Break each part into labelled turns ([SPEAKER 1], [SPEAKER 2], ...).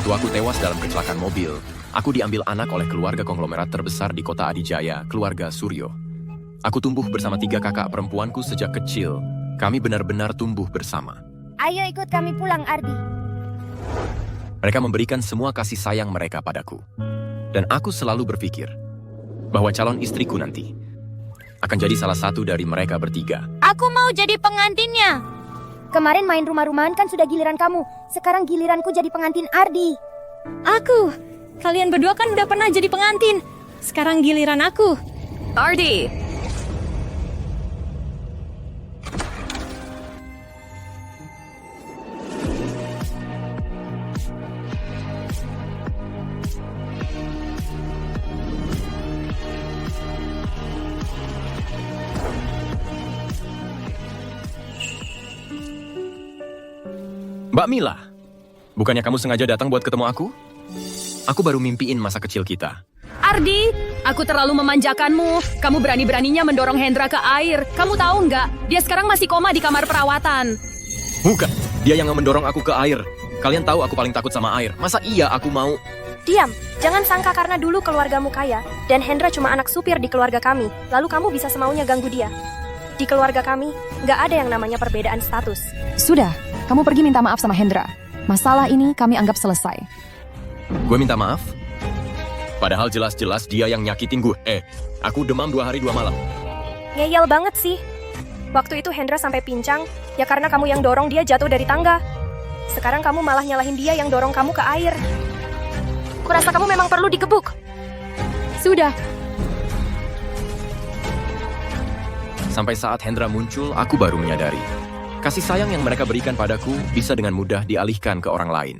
[SPEAKER 1] Mertuaku tewas dalam kecelakaan mobil. Aku diambil anak oleh keluarga konglomerat terbesar di kota Adijaya, keluarga Suryo. Aku tumbuh bersama 3 kakak perempuanku sejak kecil. Kami benar-benar tumbuh bersama.
[SPEAKER 2] Ayo ikut kami pulang, Ardi.
[SPEAKER 1] Mereka memberikan semua kasih sayang mereka padaku. Dan aku selalu berpikir bahwa calon istriku nanti akan jadi salah satu dari mereka bertiga.
[SPEAKER 2] Aku mau jadi pengantinnya. Kemarin main rumah-rumahan kan sudah giliran kamu. Sekarang giliranku jadi pengantin Ardi.
[SPEAKER 3] Aku. Kalian berdua kan udah pernah jadi pengantin. Sekarang giliran aku.
[SPEAKER 4] Ardi.
[SPEAKER 1] Mbak Mila, bukannya kamu sengaja datang buat ketemu aku? Aku baru mimpiin masa kecil kita.
[SPEAKER 4] Ardi, aku terlalu memanjakanmu. Kamu berani-beraninya mendorong Hendra ke air. Kamu tahu nggak? Dia sekarang masih koma di kamar perawatan.
[SPEAKER 1] Bukan, dia yang mendorong aku ke air. Kalian tahu aku paling takut sama air. Masa iya aku mau?
[SPEAKER 5] Diam, jangan sangka karena dulu keluargamu kaya, dan Hendra cuma anak supir di keluarga kami, lalu kamu bisa semaunya ganggu dia. Di keluarga kami, nggak ada yang namanya perbedaan status.
[SPEAKER 6] Sudah, kamu pergi minta maaf sama Hendra. Masalah ini kami anggap selesai.
[SPEAKER 1] Gue minta maaf? Padahal jelas-jelas dia yang nyakitin gue. Aku demam 2 hari 2 malam.
[SPEAKER 5] Ngeyel banget sih. Waktu itu Hendra sampai pincang, ya karena kamu yang dorong dia jatuh dari tangga. Sekarang kamu malah nyalahin dia yang dorong kamu ke air. Kurasa kamu memang perlu digebuk.
[SPEAKER 6] Sudah,
[SPEAKER 1] Sampai saat Hendra muncul, aku baru menyadari. Kasih sayang yang mereka berikan padaku bisa dengan mudah dialihkan ke orang lain.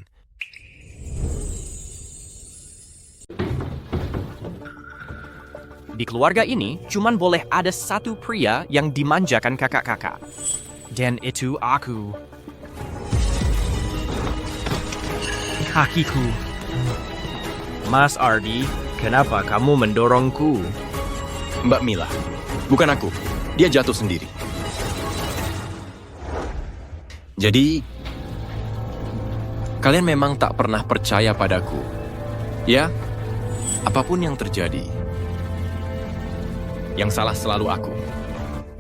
[SPEAKER 7] Di keluarga ini, cuman boleh ada satu pria yang dimanjakan kakak-kakak. Dan itu aku. Kakiku. Mas Ardi, kenapa kamu mendorongku?
[SPEAKER 1] Mbak Mila, bukan aku. Dia jatuh sendiri. Jadi, kalian memang tak pernah percaya padaku. Ya, apapun yang terjadi, yang salah selalu aku.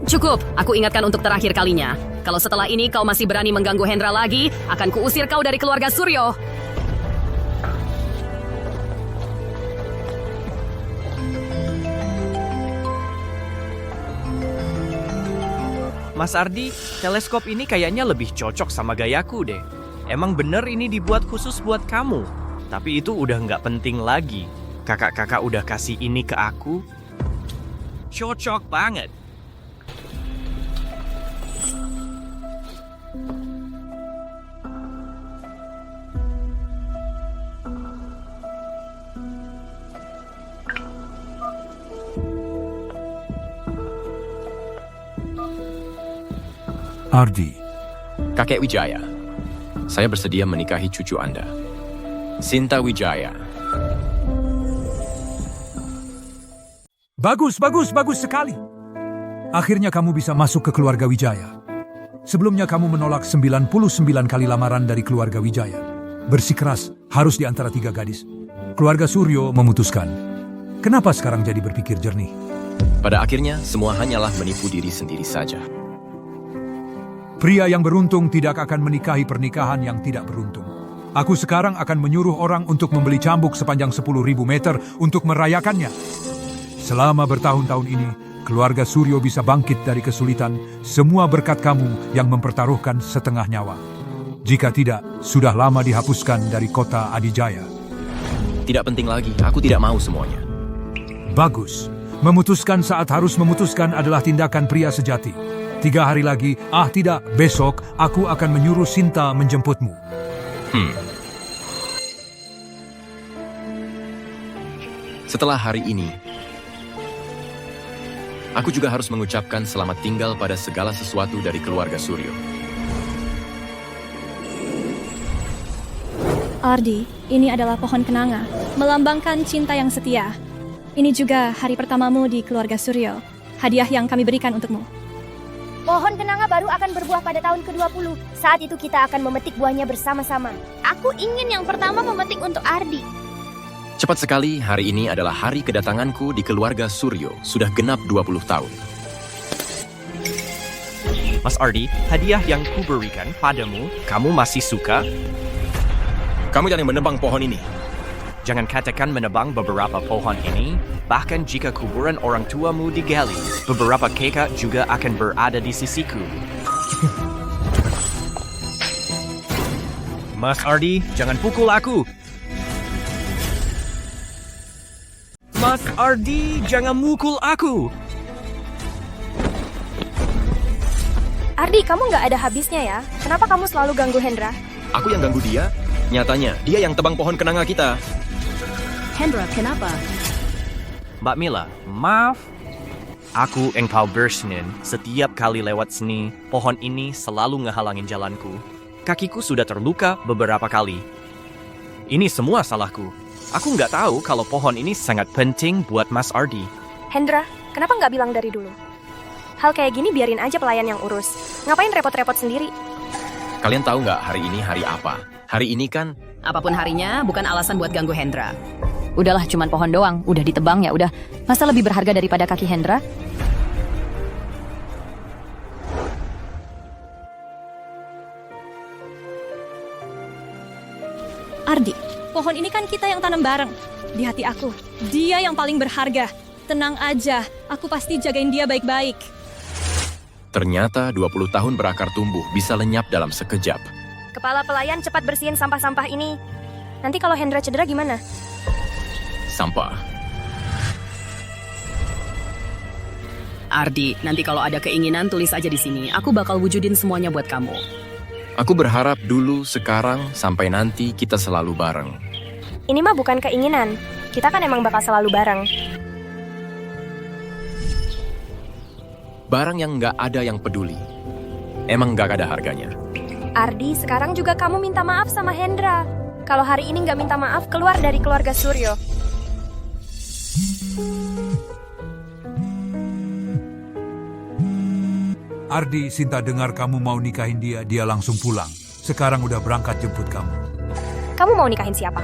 [SPEAKER 4] Cukup, aku ingatkan untuk terakhir kalinya. Kalau setelah ini kau masih berani mengganggu Hendra lagi, akan kuusir kau dari keluarga Suryo.
[SPEAKER 7] Mas Ardi, teleskop ini kayaknya lebih cocok sama gayaku deh. Emang bener ini dibuat khusus buat kamu. Tapi itu udah nggak penting lagi. Kakak-kakak udah kasih ini ke aku. Cocok banget.
[SPEAKER 8] Ardi,
[SPEAKER 1] Kakek Wijaya, saya bersedia menikahi cucu Anda. Sinta Wijaya.
[SPEAKER 8] bagus sekali. Akhirnya kamu bisa masuk ke keluarga Wijaya. Sebelumnya kamu menolak 99 kali lamaran dari keluarga Wijaya. Bersikeras harus di antara 3 gadis. Keluarga Suryo memutuskan. Kenapa sekarang jadi berpikir jernih?
[SPEAKER 1] Pada akhirnya, semua hanyalah menipu diri sendiri saja.
[SPEAKER 8] Pria yang beruntung tidak akan menikahi pernikahan yang tidak beruntung. Aku sekarang akan menyuruh orang untuk membeli cambuk sepanjang 10.000 meter untuk merayakannya. Selama bertahun-tahun ini, keluarga Suryo bisa bangkit dari kesulitan semua berkat kamu yang mempertaruhkan setengah nyawa. Jika tidak, sudah lama dihapuskan dari kota Adijaya.
[SPEAKER 1] Tidak penting lagi, aku tidak mau semuanya.
[SPEAKER 8] Bagus. Memutuskan saat harus memutuskan adalah tindakan pria sejati. 3 hari lagi, tidak, besok, aku akan menyuruh Sinta menjemputmu.
[SPEAKER 1] Setelah hari ini, aku juga harus mengucapkan selamat tinggal pada segala sesuatu dari keluarga Suryo.
[SPEAKER 3] Ardi, ini adalah pohon kenanga, melambangkan cinta yang setia. Ini juga hari pertamamu di keluarga Suryo, hadiah yang kami berikan untukmu.
[SPEAKER 2] Pohon kenanga baru akan berbuah pada tahun ke-20. Saat itu kita akan memetik buahnya bersama-sama. Aku ingin yang pertama memetik untuk Ardi.
[SPEAKER 1] Cepat sekali, hari ini adalah hari kedatanganku di keluarga Suryo. Sudah genap 20 tahun.
[SPEAKER 7] Mas Ardi, hadiah yang kuberikan padamu, kamu masih suka?
[SPEAKER 1] Kamu jangan menebang pohon ini.
[SPEAKER 7] Jangan katakan menebang beberapa pohon ini, bahkan jika kuburan orang tuamu digali, beberapa kakak juga akan berada di sisiku. Mas Ardi, jangan pukul aku. Mas Ardi, jangan mukul aku.
[SPEAKER 5] Ardi, kamu nggak ada habisnya ya. Kenapa kamu selalu ganggu Hendra?
[SPEAKER 1] Aku yang ganggu dia? Nyatanya, dia yang tebang pohon kenanga kita.
[SPEAKER 4] Hendra, kenapa?
[SPEAKER 7] Mbak Mila, maaf. Aku engkau bersenin. Setiap kali lewat sini, pohon ini selalu ngehalangin jalanku. Kakiku sudah terluka beberapa kali. Ini semua salahku. Aku nggak tahu kalau pohon ini sangat penting buat Mas Ardi.
[SPEAKER 5] Hendra, kenapa nggak bilang dari dulu? Hal kayak gini biarin aja pelayan yang urus. Ngapain repot-repot sendiri?
[SPEAKER 1] Kalian tahu nggak hari ini hari apa? Hari ini kan
[SPEAKER 4] Apapun harinya, bukan alasan buat ganggu Hendra.
[SPEAKER 6] Udahlah, cuman pohon doang. Udah ditebang ya udah. Masa lebih berharga daripada kaki Hendra?
[SPEAKER 3] Ardi, pohon ini kan kita yang tanam bareng. Di hati aku, dia yang paling berharga. Tenang aja, aku pasti jagain dia baik-baik.
[SPEAKER 1] ternyata 20 tahun berakar tumbuh bisa lenyap dalam sekejap.
[SPEAKER 5] Kepala pelayan cepat bersihin sampah-sampah ini. Nanti kalau Hendra cedera gimana?
[SPEAKER 1] Sampah.
[SPEAKER 4] Ardi, nanti kalau ada keinginan tulis aja di sini. Aku bakal wujudin semuanya buat kamu.
[SPEAKER 1] Aku berharap dulu, sekarang, sampai nanti kita selalu bareng.
[SPEAKER 5] Ini mah bukan keinginan. Kita kan emang bakal selalu bareng.
[SPEAKER 1] Barang yang nggak ada yang peduli. Emang nggak ada harganya.
[SPEAKER 5] Ardi, sekarang juga kamu minta maaf sama Hendra. Kalau hari ini nggak minta maaf, keluar dari keluarga Suryo.
[SPEAKER 8] Ardi, Sinta dengar kamu mau nikahin dia, dia langsung pulang. Sekarang udah berangkat jemput kamu.
[SPEAKER 5] Kamu mau nikahin siapa?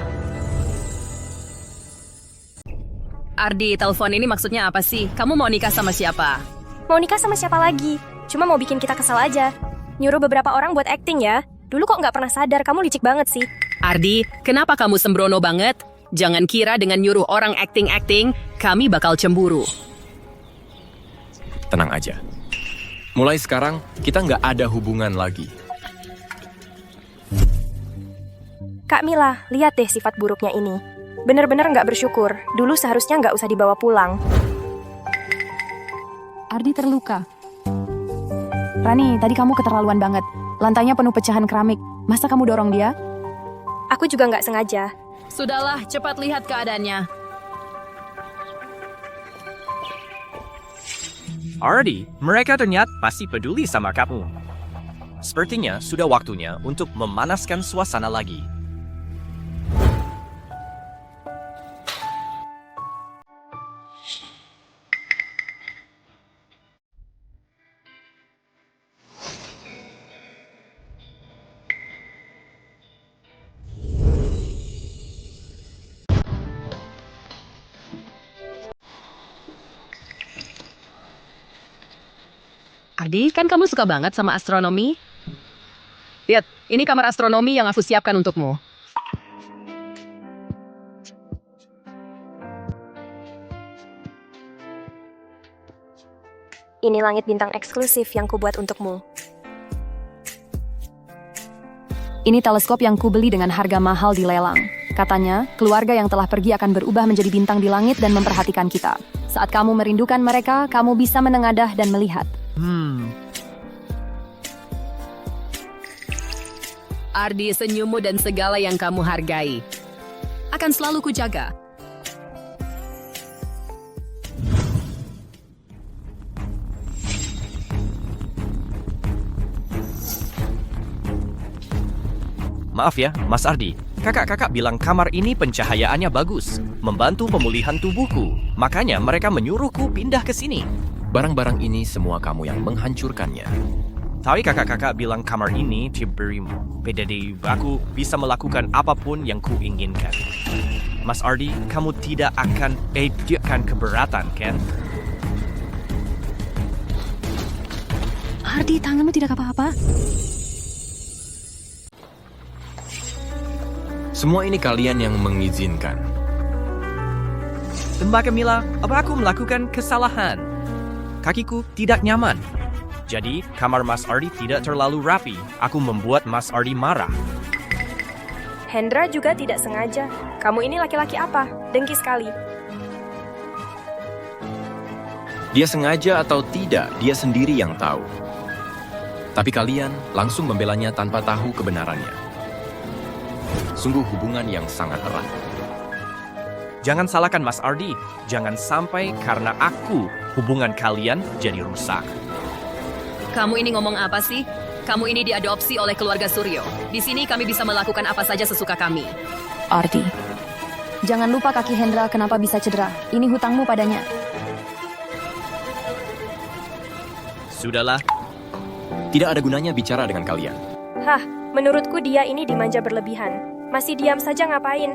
[SPEAKER 4] Ardi, telepon ini maksudnya apa sih? Kamu mau nikah sama siapa?
[SPEAKER 5] Mau nikah sama siapa lagi? Cuma mau bikin kita kesel aja. Nyuruh beberapa orang buat acting ya. Dulu kok nggak pernah sadar, kamu licik banget sih.
[SPEAKER 4] Ardi, kenapa kamu sembrono banget? Jangan kira dengan nyuruh orang acting-acting, kami bakal cemburu.
[SPEAKER 1] Tenang aja. Mulai sekarang, kita nggak ada hubungan lagi.
[SPEAKER 5] Kak Mila, lihat deh sifat buruknya ini. Bener-bener nggak bersyukur. Dulu seharusnya nggak usah dibawa pulang.
[SPEAKER 6] Ardi terluka. Rani, tadi kamu keterlaluan banget. Lantainya penuh pecahan keramik. Masa kamu dorong dia?
[SPEAKER 5] Aku juga nggak sengaja.
[SPEAKER 4] Sudahlah, cepat lihat keadaannya.
[SPEAKER 7] Ardi, mereka ternyata pasti peduli sama kamu. Sepertinya sudah waktunya untuk memanaskan suasana lagi.
[SPEAKER 4] Ardi, kan kamu suka banget sama astronomi? Lihat, ini kamar astronomi yang aku siapkan untukmu.
[SPEAKER 5] Ini langit bintang eksklusif yang kubuat untukmu.
[SPEAKER 6] Ini teleskop yang kubeli dengan harga mahal di lelang. Katanya, keluarga yang telah pergi akan berubah menjadi bintang di langit dan memperhatikan kita. Saat kamu merindukan mereka, kamu bisa menengadah dan melihat.
[SPEAKER 4] Ardi, senyummu dan segala yang kamu hargai akan selalu kujaga.
[SPEAKER 7] Maaf ya, Mas Ardi. Kakak-kakak bilang kamar ini pencahayaannya bagus, membantu pemulihan tubuhku. Makanya mereka menyuruhku pindah ke sini.
[SPEAKER 1] Barang-barang ini semua kamu yang menghancurkannya.
[SPEAKER 7] Tapi kakak-kakak bilang kamar ini diberimu. PDD, aku bisa melakukan apapun yang kuinginkan. Mas Ardi, kamu tidak akan keberatan, kan?
[SPEAKER 3] Ardi, tanganmu tidak apa-apa.
[SPEAKER 1] Semua ini kalian yang mengizinkan.
[SPEAKER 7] Mbak Camilla, apa aku melakukan kesalahan? Kakiku tidak nyaman. Jadi, kamar Mas Ardi tidak terlalu rapi. Aku membuat Mas Ardi marah.
[SPEAKER 5] Hendra juga tidak sengaja. Kamu ini laki-laki apa? Dengki sekali.
[SPEAKER 1] Dia sengaja atau tidak, dia sendiri yang tahu. Tapi kalian langsung membelanya tanpa tahu kebenarannya. Sungguh hubungan yang sangat erat.
[SPEAKER 7] Jangan salahkan Mas Ardi. Jangan sampai karena aku, hubungan kalian jadi rusak.
[SPEAKER 4] Kamu ini ngomong apa sih? Kamu ini diadopsi oleh keluarga Suryo. Di sini kami bisa melakukan apa saja sesuka kami.
[SPEAKER 6] Ardi, jangan lupa kaki Hendra kenapa bisa cedera. Ini hutangmu padanya.
[SPEAKER 7] Sudahlah,
[SPEAKER 1] Tidak ada gunanya bicara dengan kalian.
[SPEAKER 5] Hah, menurutku dia ini dimanja berlebihan. Masih diam saja ngapain?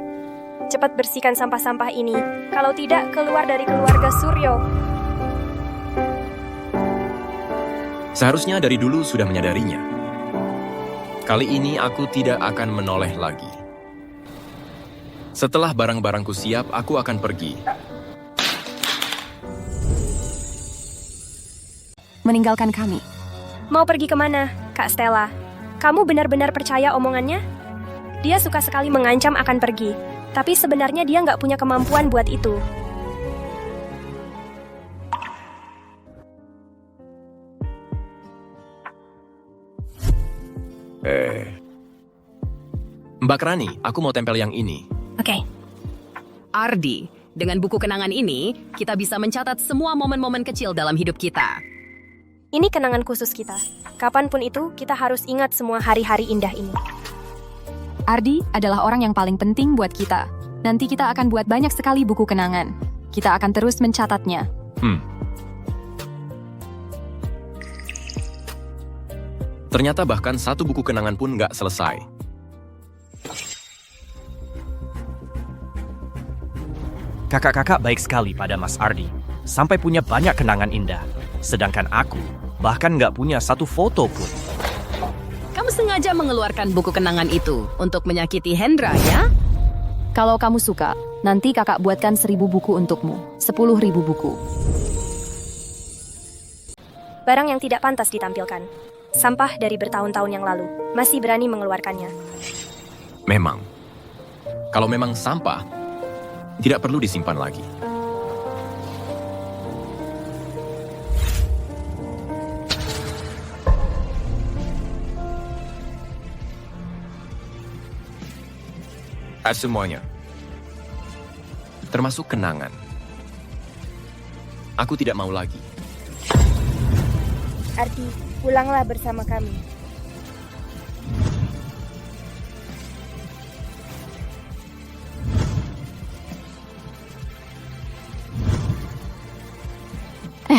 [SPEAKER 5] Cepat bersihkan sampah-sampah ini. Kalau tidak, keluar dari keluarga Suryo.
[SPEAKER 1] Seharusnya dari dulu sudah menyadarinya. Kali ini aku tidak akan menoleh lagi. Setelah barang-barangku siap, aku akan pergi.
[SPEAKER 6] Meninggalkan kami.
[SPEAKER 5] Mau pergi kemana, Kak Stella? Kamu benar-benar percaya omongannya? Dia suka sekali mengancam akan pergi. Tapi sebenarnya dia nggak punya kemampuan buat itu.
[SPEAKER 1] Mbak Rani, aku mau tempel yang ini.
[SPEAKER 5] Oke.
[SPEAKER 4] Ardi, dengan buku kenangan ini, kita bisa mencatat semua momen-momen kecil dalam hidup kita.
[SPEAKER 5] Ini kenangan khusus kita. Kapanpun itu, kita harus ingat semua hari-hari indah ini.
[SPEAKER 6] Ardi adalah orang yang paling penting buat kita. Nanti kita akan buat banyak sekali buku kenangan. Kita akan terus mencatatnya.
[SPEAKER 1] Ternyata bahkan satu buku kenangan pun nggak selesai.
[SPEAKER 7] kakak-kakak baik sekali pada Mas Ardi. Sampai punya banyak kenangan indah. Sedangkan aku bahkan nggak punya satu foto pun.
[SPEAKER 4] Kamu sengaja mengeluarkan buku kenangan itu untuk menyakiti Hendra, ya?
[SPEAKER 6] Kalau kamu suka, nanti kakak buatkan 1000 buku untukmu. 10.000 buku.
[SPEAKER 5] Barang yang tidak pantas ditampilkan. Sampah dari bertahun-tahun yang lalu. Masih berani mengeluarkannya.
[SPEAKER 1] Memang. Kalau memang sampah, tidak perlu disimpan lagi. Semuanya. Termasuk kenangan. Aku tidak mau lagi.
[SPEAKER 2] Ardi, pulanglah bersama kami.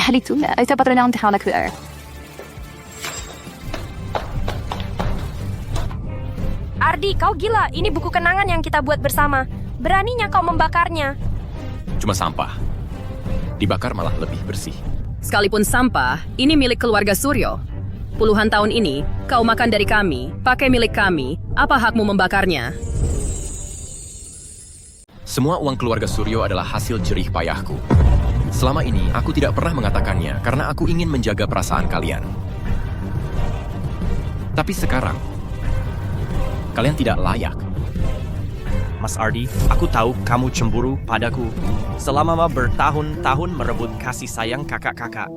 [SPEAKER 6] Itu patronan tahanak kuar.
[SPEAKER 5] Ardi, kau gila. Ini buku kenangan yang kita buat bersama. Beraninya kau membakarnya.
[SPEAKER 1] Cuma sampah. Dibakar malah lebih bersih.
[SPEAKER 4] Sekalipun sampah, ini milik keluarga Suryo. Puluhan tahun ini, kau makan dari kami, pakai milik kami. Apa hakmu membakarnya?
[SPEAKER 1] Semua uang keluarga Suryo adalah hasil jerih payahku. Selama ini, aku tidak pernah mengatakannya karena aku ingin menjaga perasaan kalian. Tapi sekarang, kalian tidak layak.
[SPEAKER 7] Mas Ardi, aku tahu kamu cemburu padaku. Selama bertahun-tahun merebut kasih sayang kakak-kakak.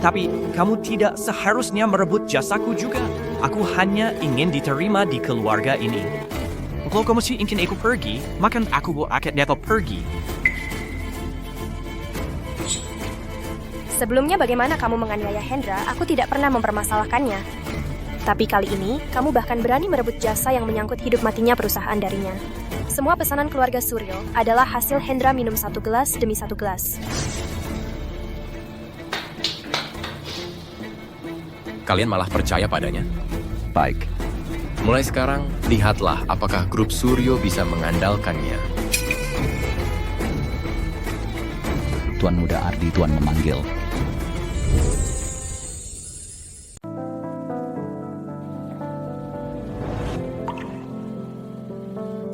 [SPEAKER 7] Tapi kamu tidak seharusnya merebut jasaku juga. Aku hanya ingin diterima di keluarga ini. Kalau kamu sih ingin aku pergi, maka aku mau akad dapat pergi.
[SPEAKER 5] Sebelumnya bagaimana kamu menganiaya Hendra, aku tidak pernah mempermasalahkannya. Tapi kali ini, kamu bahkan berani merebut jasa yang menyangkut hidup matinya perusahaan darinya. Semua pesanan keluarga Suryo adalah hasil Hendra minum 1 gelas demi 1 gelas.
[SPEAKER 1] kalian malah percaya padanya?
[SPEAKER 9] Baik,
[SPEAKER 1] Mulai sekarang, lihatlah apakah grup Suryo bisa mengandalkannya.
[SPEAKER 9] Tuan Muda Ardi, Tuan memanggil.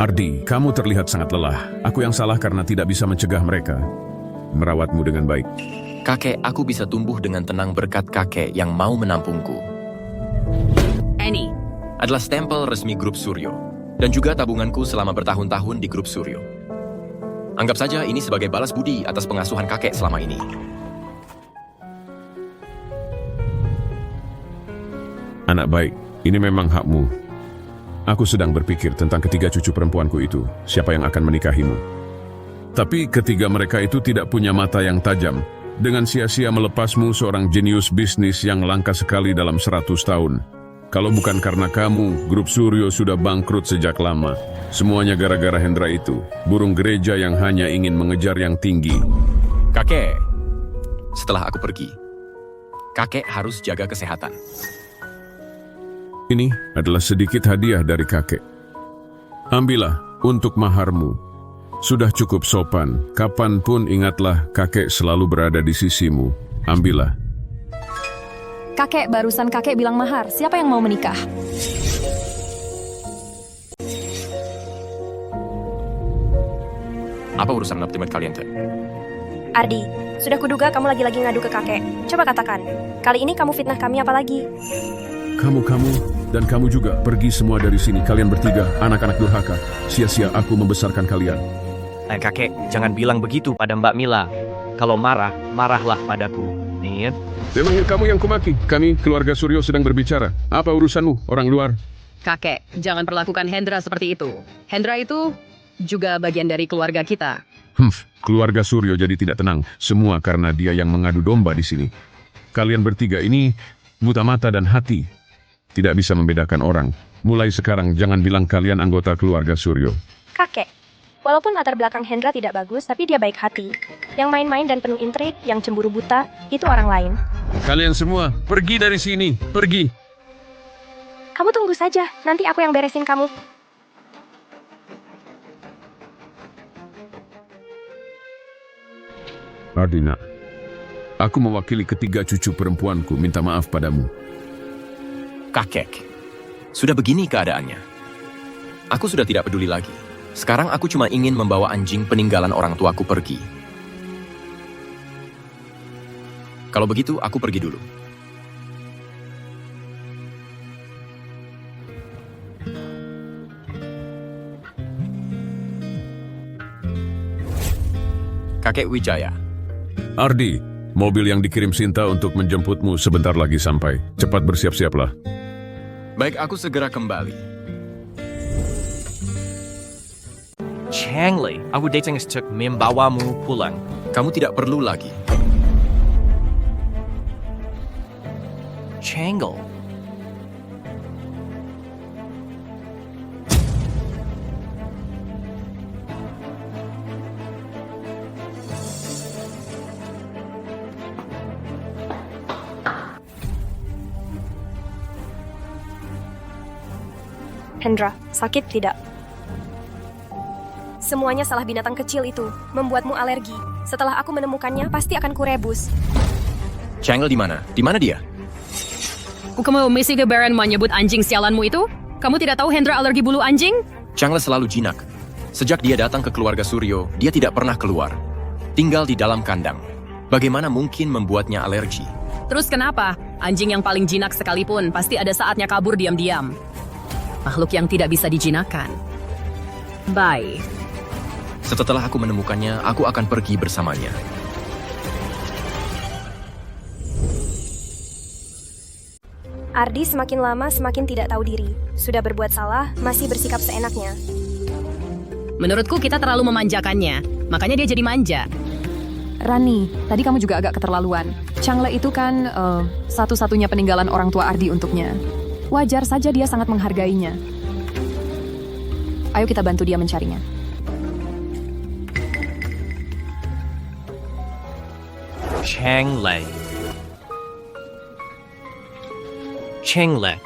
[SPEAKER 10] Ardi, kamu terlihat sangat lelah. Aku yang salah karena tidak bisa mencegah mereka. Merawatmu dengan baik.
[SPEAKER 1] Kakek, aku bisa tumbuh dengan tenang berkat kakek yang mau menampungku.
[SPEAKER 4] Annie,
[SPEAKER 1] Adalah stempel resmi grup Suryo, dan juga tabunganku selama bertahun-tahun di grup Suryo. Anggap saja ini sebagai balas budi atas pengasuhan kakek selama ini.
[SPEAKER 10] Anak baik, ini memang hakmu. Aku sedang berpikir tentang ketiga cucu perempuanku itu, siapa yang akan menikahimu. Tapi ketiga mereka itu tidak punya mata yang tajam. Dengan sia-sia melepasmu seorang jenius bisnis yang langka sekali dalam 100 tahun. Kalau bukan karena kamu, grup Suryo sudah bangkrut sejak lama. Semuanya gara-gara Hendra itu, burung gereja yang hanya ingin mengejar yang tinggi.
[SPEAKER 1] Kakek, setelah aku pergi, kakek harus jaga kesehatan.
[SPEAKER 10] Ini adalah sedikit hadiah dari kakek. Ambillah untuk maharmu. Sudah cukup sopan, kapanpun ingatlah kakek selalu berada di sisimu. Ambillah.
[SPEAKER 6] Kakek, barusan kakek bilang mahar. Siapa yang mau menikah?
[SPEAKER 1] Apa urusan ultimate kalian, Teh?
[SPEAKER 5] Ardi, sudah kuduga kamu lagi-lagi ngadu ke kakek. Coba katakan, kali ini kamu fitnah kami apa lagi?
[SPEAKER 10] Kamu, dan kamu juga pergi semua dari sini. Kalian bertiga, anak-anak durhaka. Sia-sia aku membesarkan kalian.
[SPEAKER 7] Kakek, jangan bilang begitu pada Mbak Mila. Kalau marah, marahlah padaku. Nih.
[SPEAKER 10] Memangnya kamu yang kumaki? Kami, keluarga Suryo sedang berbicara. Apa urusanmu, orang luar?
[SPEAKER 4] kakek, jangan perlakukan Hendra seperti itu. Hendra itu juga bagian dari keluarga kita.
[SPEAKER 10] Keluarga Suryo jadi tidak tenang. Semua karena dia yang mengadu domba di sini. Kalian bertiga ini buta mata dan hati. Tidak bisa membedakan orang. Mulai sekarang jangan bilang kalian anggota keluarga Suryo.
[SPEAKER 5] Kakek, walaupun latar belakang Hendra tidak bagus, tapi dia baik hati. Yang main-main dan penuh intrik, yang cemburu buta, itu orang lain.
[SPEAKER 10] Kalian semua, pergi dari sini. Pergi.
[SPEAKER 5] Kamu tunggu saja, nanti aku yang beresin kamu.
[SPEAKER 10] Ardina, aku mewakili ketiga cucu perempuanku minta maaf padamu.
[SPEAKER 1] Kakek, sudah begini keadaannya. Aku sudah tidak peduli lagi. Sekarang aku cuma ingin membawa anjing peninggalan orang tuaku pergi. Kalau begitu, aku pergi dulu. Kakek Wijaya.
[SPEAKER 10] Ardi, mobil yang dikirim Sinta untuk menjemputmu sebentar lagi sampai. Cepat bersiap-siaplah.
[SPEAKER 1] Baik, aku segera kembali.
[SPEAKER 7] Changley, aku datang untuk membawamu pulang.
[SPEAKER 1] Kamu tidak perlu lagi.
[SPEAKER 7] Changle.
[SPEAKER 5] Hendra, sakit tidak? Semuanya salah binatang kecil itu, membuatmu alergi. Setelah aku menemukannya, pasti akan kurebus.
[SPEAKER 1] Changle di mana? Di mana dia?
[SPEAKER 4] Kamu misi ke Baron menyebut anjing sialanmu itu? Kamu tidak tahu Hendra alergi bulu anjing?
[SPEAKER 1] Changle selalu jinak. Sejak dia datang ke keluarga Suryo, dia tidak pernah keluar. Tinggal di dalam kandang. Bagaimana mungkin membuatnya alergi?
[SPEAKER 4] Terus kenapa? Anjing yang paling jinak sekalipun pasti ada saatnya kabur diam-diam. Makhluk yang tidak bisa dijinakkan. Bye.
[SPEAKER 1] Setelah aku menemukannya, aku akan pergi bersamanya.
[SPEAKER 5] Ardi semakin lama semakin tidak tahu diri. Sudah berbuat salah, masih bersikap seenaknya.
[SPEAKER 4] Menurutku kita terlalu memanjakannya. Makanya dia jadi manja.
[SPEAKER 6] Rani, tadi kamu juga agak keterlaluan. Changle itu kan satu-satunya peninggalan orang tua Ardi untuknya. Wajar saja dia sangat menghargainya. Ayo kita bantu dia mencarinya.
[SPEAKER 7] Changley. Chengle.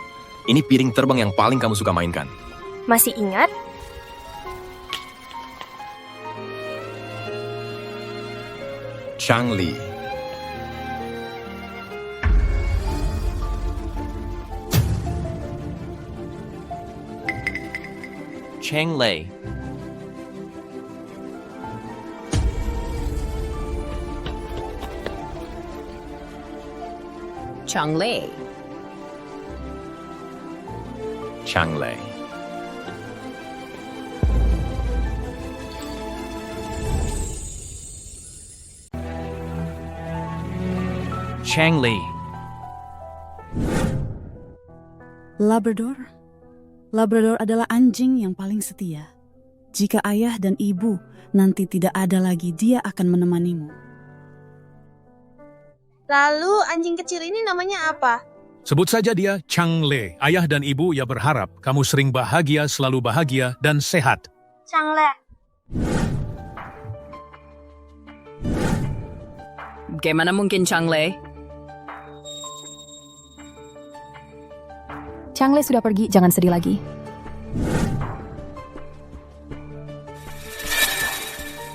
[SPEAKER 1] Ini piring terbang yang paling kamu suka mainkan.
[SPEAKER 5] Masih ingat?
[SPEAKER 1] Changli.
[SPEAKER 7] Chengle.
[SPEAKER 4] Changle.
[SPEAKER 1] Changle.
[SPEAKER 7] Changli.
[SPEAKER 11] Labrador. Labrador adalah anjing yang paling setia. Jika ayah dan ibu nanti tidak ada lagi, dia akan menemanimu.
[SPEAKER 12] Lalu anjing kecil ini namanya apa?
[SPEAKER 8] Sebut saja dia Changle. Ayah dan ibu ya berharap kamu sering bahagia, selalu bahagia, dan sehat.
[SPEAKER 12] Changle.
[SPEAKER 4] Bagaimana mungkin Changle?
[SPEAKER 6] Changle sudah pergi, jangan sedih lagi.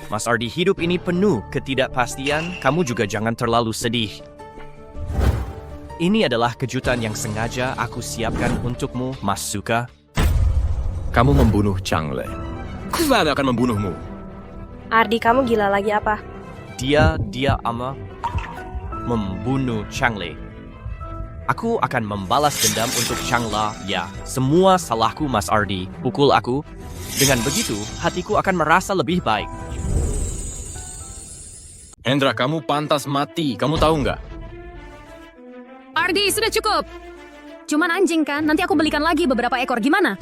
[SPEAKER 7] Mas Ardi, hidup ini penuh ketidakpastian, kamu juga jangan terlalu sedih. Ini adalah kejutan yang sengaja aku siapkan untukmu, Mas Suka.
[SPEAKER 1] Kamu membunuh Changle. Kuat akan membunuhmu.
[SPEAKER 5] Ardi, kamu gila lagi apa?
[SPEAKER 7] Dia membunuh Changle. Aku akan membalas dendam untuk Changla. Ya, semua salahku, Mas Ardi. Pukul aku. Dengan begitu, hatiku akan merasa lebih baik.
[SPEAKER 1] Hendra, kamu pantas mati. Kamu tahu nggak?
[SPEAKER 4] Ardi, sudah cukup. Cuman anjing kan, nanti aku belikan lagi beberapa ekor, gimana?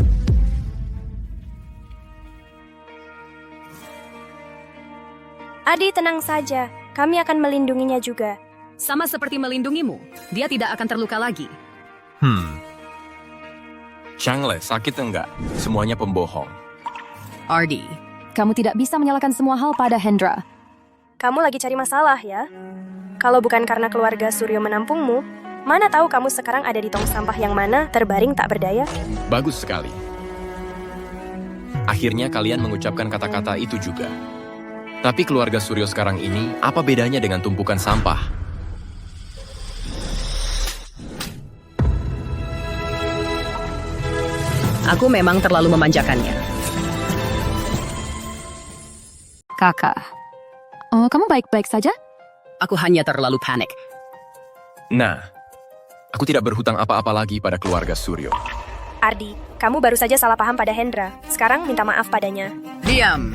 [SPEAKER 5] Ardi, tenang saja. Kami akan melindunginya juga.
[SPEAKER 4] Sama seperti melindungimu, dia tidak akan terluka lagi.
[SPEAKER 1] Changle, sakit enggak? Semuanya pembohong.
[SPEAKER 4] Ardi.
[SPEAKER 6] Kamu tidak bisa menyalahkan semua hal pada Hendra.
[SPEAKER 5] Kamu lagi cari masalah ya? Kalau bukan karena keluarga Suryo menampungmu, mana tahu kamu sekarang ada di tong sampah yang mana terbaring tak berdaya?
[SPEAKER 1] Bagus sekali. Akhirnya kalian mengucapkan kata-kata itu juga. Tapi keluarga Suryo sekarang ini, apa bedanya dengan tumpukan sampah?
[SPEAKER 4] Aku memang terlalu memanjakannya.
[SPEAKER 6] Kakak. Oh, kamu baik-baik saja?
[SPEAKER 4] Aku hanya terlalu panik.
[SPEAKER 1] Nah, aku tidak berhutang apa-apa lagi pada keluarga Suryo.
[SPEAKER 5] Ardi, kamu baru saja salah paham pada Hendra. Sekarang minta maaf padanya.
[SPEAKER 4] Diam.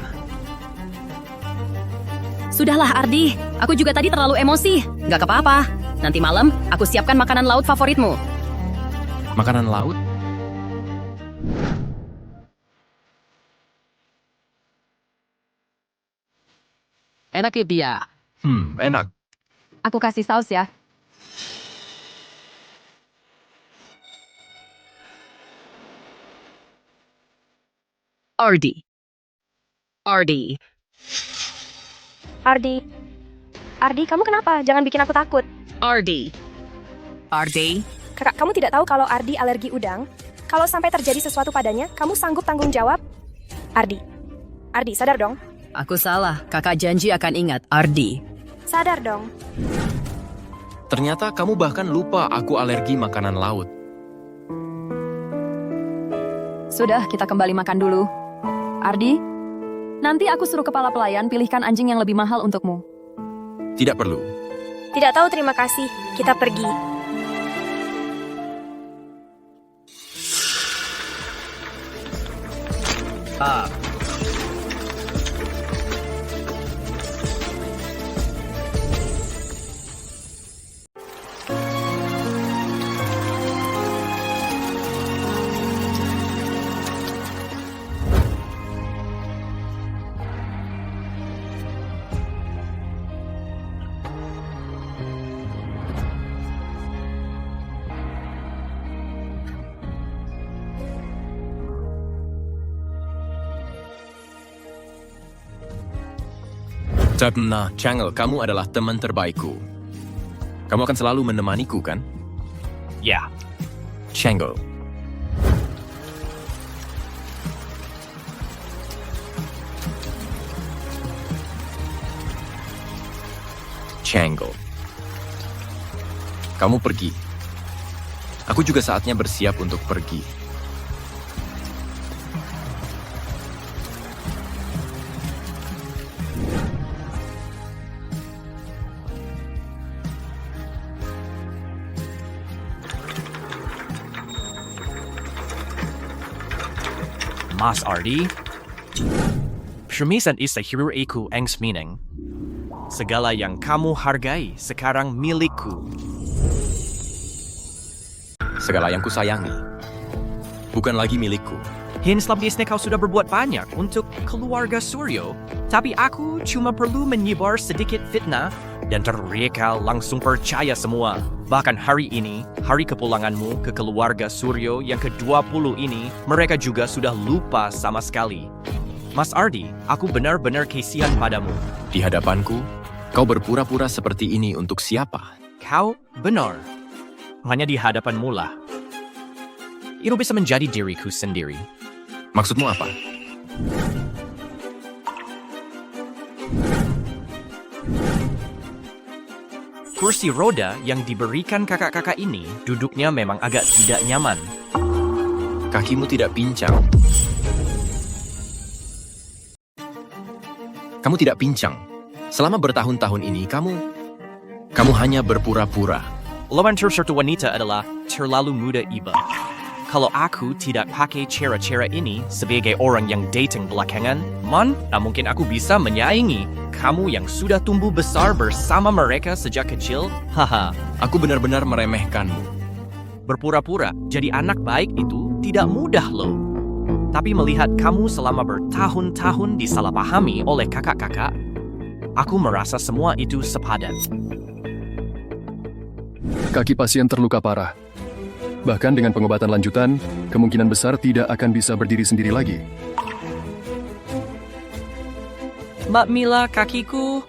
[SPEAKER 4] Sudahlah Ardi, aku juga tadi terlalu emosi. Gak apa-apa. Nanti malam, aku siapkan makanan laut favoritmu.
[SPEAKER 1] Makanan laut?
[SPEAKER 4] Enak ya, Bia?
[SPEAKER 1] Enak.
[SPEAKER 6] Aku kasih saus ya.
[SPEAKER 4] Ardi. Ardi.
[SPEAKER 5] Ardi. Ardi, kamu kenapa? Jangan bikin aku takut.
[SPEAKER 4] Ardi. Ardi.
[SPEAKER 5] Kakak, kamu tidak tahu kalau Ardi alergi udang? Kalau sampai terjadi sesuatu padanya, kamu sanggup tanggung jawab? Ardi. Ardi, sadar dong.
[SPEAKER 4] Aku salah. Kakak janji akan ingat, Ardi.
[SPEAKER 5] Sadar dong.
[SPEAKER 1] Ternyata kamu bahkan lupa aku alergi makanan laut.
[SPEAKER 6] Sudah, kita kembali makan dulu. Ardi, nanti aku suruh kepala pelayan pilihkan anjing yang lebih mahal untukmu.
[SPEAKER 1] Tidak perlu.
[SPEAKER 5] Tidak tahu, terima kasih. Kita pergi.
[SPEAKER 1] Nah, Changle, kamu adalah teman terbaikku. Kamu akan selalu menemaniku, kan?
[SPEAKER 7] Ya,
[SPEAKER 1] Chango. Chango. Kamu pergi. Aku juga saatnya bersiap untuk pergi.
[SPEAKER 7] Mas Ardi, permisan is hero aku Ang's meaning. Segala yang kamu hargai sekarang milikku.
[SPEAKER 1] Segala yang kusayangi bukan lagi milikku.
[SPEAKER 7] Selama ini kau sudah berbuat banyak untuk keluarga Suryo, tapi aku cuma perlu menyebar sedikit fitnah dan mereka langsung percaya semua. Bahkan hari ini, hari kepulanganmu ke keluarga Suryo yang ke-20 ini, mereka juga sudah lupa sama sekali. Mas Ardi, aku benar-benar kasihan padamu.
[SPEAKER 1] Di hadapanku, kau berpura-pura seperti ini untuk siapa?
[SPEAKER 7] Kau benar. Hanya di hadapanmu lah. Itu bisa menjadi diriku sendiri.
[SPEAKER 1] Maksudmu apa?
[SPEAKER 7] Kursi roda yang diberikan kakak-kakak ini duduknya memang agak tidak nyaman.
[SPEAKER 1] Kakimu tidak pincang. Kamu tidak pincang. Selama bertahun-tahun ini, kamu hanya berpura-pura.
[SPEAKER 7] Lawan tersertu wanita adalah terlalu muda iba. Kalau aku tidak pakai cara-cara ini sebagai orang yang dating belakangan, mungkin aku bisa menyaingi kamu yang sudah tumbuh besar bersama mereka sejak kecil. Haha,
[SPEAKER 1] aku benar-benar meremehkanmu.
[SPEAKER 7] Berpura-pura jadi anak baik itu tidak mudah loh. Tapi melihat kamu selama bertahun-tahun disalahpahami oleh kakak-kakak, aku merasa semua itu sepadan.
[SPEAKER 13] Kaki pasien terluka parah. Bahkan dengan pengobatan lanjutan, kemungkinan besar tidak akan bisa berdiri sendiri lagi.
[SPEAKER 7] Mbak Mila, kakiku.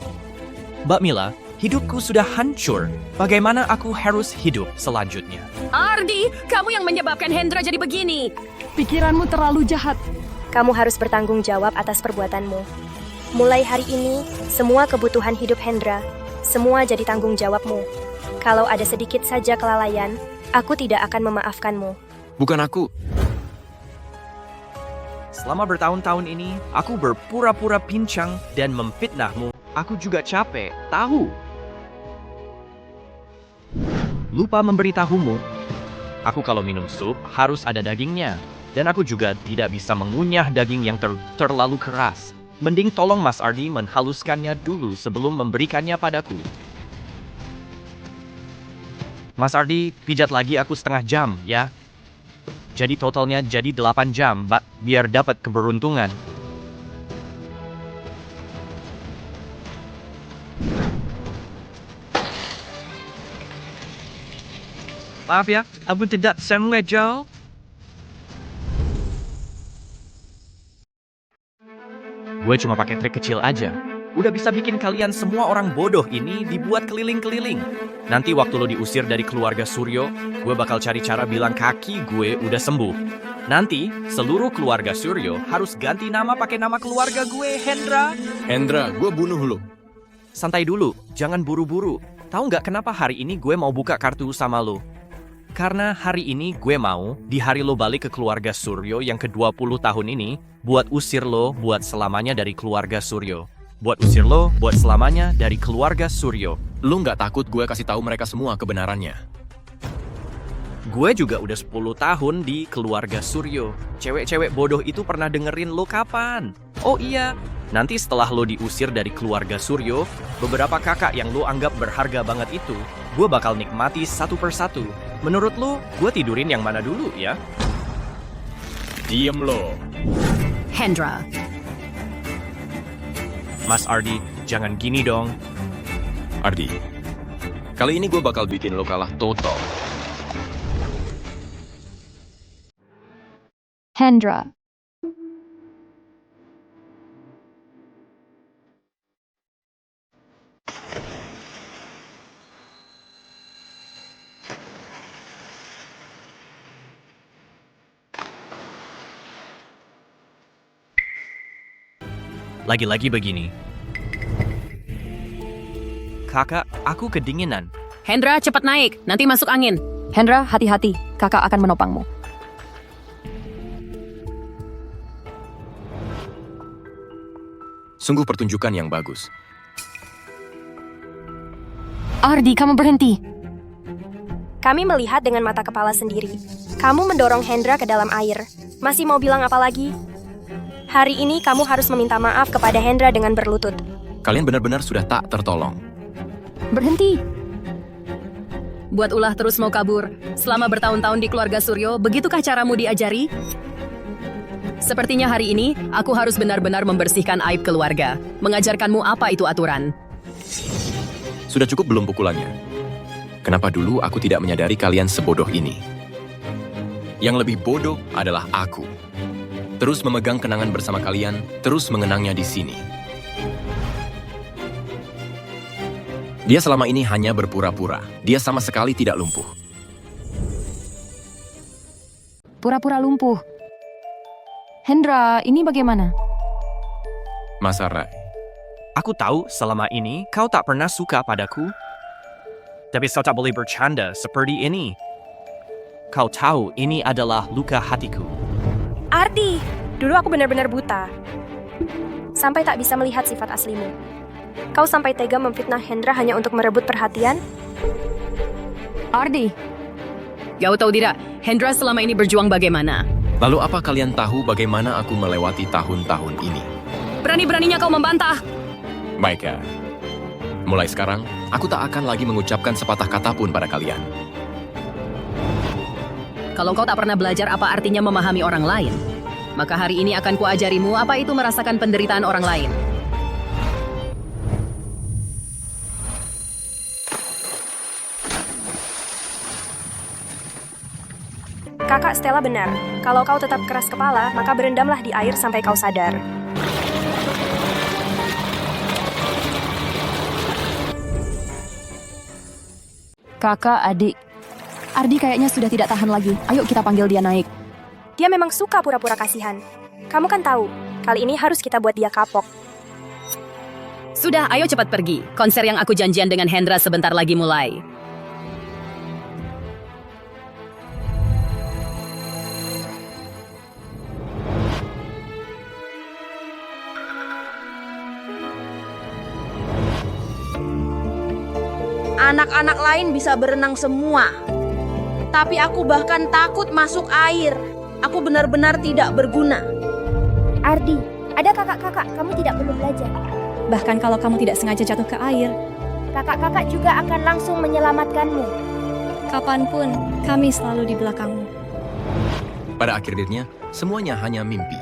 [SPEAKER 7] Mbak Mila, hidupku sudah hancur. Bagaimana aku harus hidup selanjutnya?
[SPEAKER 4] Ardi, kamu yang menyebabkan Hendra jadi begini.
[SPEAKER 5] Pikiranmu terlalu jahat. Kamu harus bertanggung jawab atas perbuatanmu. Mulai hari ini, semua kebutuhan hidup Hendra, semua jadi tanggung jawabmu. Kalau ada sedikit saja kelalaian, aku tidak akan memaafkanmu.
[SPEAKER 1] Bukan aku.
[SPEAKER 7] Selama bertahun-tahun ini, aku berpura-pura pincang dan memfitnahmu. Aku juga capek, tahu. Lupa memberitahumu. Aku kalau minum sup harus ada dagingnya. Dan aku juga tidak bisa mengunyah daging yang terlalu keras. Mending tolong Mas Ardi menghaluskannya dulu sebelum memberikannya padaku. Mas Ardi, pijat lagi aku setengah jam, ya. Jadi totalnya jadi 8 jam, biar dapat keberuntungan. Maaf ya, aku tidak sengaja. Gue cuma pakai trik kecil aja. Udah bisa bikin kalian semua orang bodoh ini dibuat keliling-keliling. Nanti waktu lo diusir dari keluarga Suryo, gue bakal cari cara bilang kaki gue udah sembuh. Nanti, seluruh keluarga Suryo harus ganti nama pakai nama keluarga gue, Hendra.
[SPEAKER 1] Hendra, gue bunuh lo.
[SPEAKER 7] Santai dulu, jangan buru-buru. Tahu nggak kenapa hari ini gue mau buka kartu sama lo? Karena hari ini gue mau, di hari lo balik ke keluarga Suryo yang ke-20 tahun ini, buat usir lo buat selamanya dari keluarga Suryo. Buat usir lo, buat selamanya dari keluarga Suryo.
[SPEAKER 1] Lo nggak takut gue kasih tahu mereka semua kebenarannya?
[SPEAKER 7] Gue juga udah 10 tahun di keluarga Suryo. Cewek-cewek bodoh itu pernah dengerin lo kapan? Oh iya, nanti setelah lo diusir dari keluarga Suryo, beberapa kakak yang lo anggap berharga banget itu, gue bakal nikmati satu persatu. Menurut lo, gue tidurin yang mana dulu ya?
[SPEAKER 1] Diem lo.
[SPEAKER 4] Hendra.
[SPEAKER 7] Mas Ardi, jangan gini dong.
[SPEAKER 1] Ardi, kali ini gue bakal bikin lo kalah total.
[SPEAKER 6] Hendra.
[SPEAKER 7] lagi-lagi begini. Kakak, aku kedinginan.
[SPEAKER 4] Hendra, cepat naik. Nanti masuk angin.
[SPEAKER 6] Hendra, hati-hati. Kakak akan menopangmu.
[SPEAKER 1] Sungguh pertunjukan yang bagus.
[SPEAKER 6] Ardi, kamu berhenti.
[SPEAKER 5] Kami melihat dengan mata kepala sendiri. Kamu mendorong Hendra ke dalam air. Masih mau bilang apa lagi? Hari ini kamu harus meminta maaf kepada Hendra dengan berlutut.
[SPEAKER 1] Kalian benar-benar sudah tak tertolong.
[SPEAKER 6] Berhenti.
[SPEAKER 4] Buat ulah terus mau kabur. Selama bertahun-tahun di keluarga Suryo, begitukah caramu diajari? Sepertinya hari ini, aku harus benar-benar membersihkan aib keluarga. Mengajarkanmu apa itu aturan.
[SPEAKER 1] Sudah cukup belum pukulannya? Kenapa dulu aku tidak menyadari kalian sebodoh ini? Yang lebih bodoh adalah aku. Terus memegang kenangan bersama kalian, terus mengenangnya di sini. Dia selama ini hanya berpura-pura. Dia sama sekali tidak lumpuh.
[SPEAKER 6] Pura-pura lumpuh. Hendra, ini bagaimana?
[SPEAKER 1] Mas Rai,
[SPEAKER 7] Aku tahu selama ini kau tak pernah suka padaku. Tapi kau tak boleh bercanda seperti ini. Kau tahu ini adalah luka hatiku.
[SPEAKER 5] Ardi, dulu aku benar-benar buta. Sampai tak bisa melihat sifat aslimu. Kau sampai tega memfitnah Hendra hanya untuk merebut perhatian?
[SPEAKER 6] Ardi.
[SPEAKER 4] Kau tahu tidak, Hendra selama ini berjuang bagaimana?
[SPEAKER 1] lalu apa kalian tahu bagaimana aku melewati tahun-tahun ini?
[SPEAKER 4] Berani-beraninya kau membantah.
[SPEAKER 1] Baiklah. Mulai sekarang, aku tak akan lagi mengucapkan sepatah kata pun pada kalian.
[SPEAKER 4] Kalau kau tak pernah belajar apa artinya memahami orang lain, maka hari ini akan kuajarimu apa itu merasakan penderitaan orang lain.
[SPEAKER 5] Kakak Stella benar. Kalau kau tetap keras kepala, maka berendamlah di air sampai kau sadar.
[SPEAKER 6] Kakak, adik. Ardi kayaknya sudah tidak tahan lagi. Ayo kita panggil dia naik.
[SPEAKER 5] Dia memang suka pura-pura kasihan. Kamu kan tahu, kali ini harus kita buat dia kapok.
[SPEAKER 4] Sudah, ayo cepat pergi. Konser yang aku janjian dengan Hendra sebentar lagi mulai.
[SPEAKER 12] Anak-anak lain bisa berenang semua. Tapi aku bahkan takut masuk air. Aku benar-benar tidak berguna.
[SPEAKER 2] Ardi, ada kakak-kakak, kamu tidak perlu belajar.
[SPEAKER 3] Bahkan kalau kamu tidak sengaja jatuh ke air,
[SPEAKER 2] Kakak-kakak juga akan langsung menyelamatkanmu.
[SPEAKER 3] kapanpun kami selalu di belakangmu.
[SPEAKER 1] Pada akhirnya, semuanya hanya mimpi.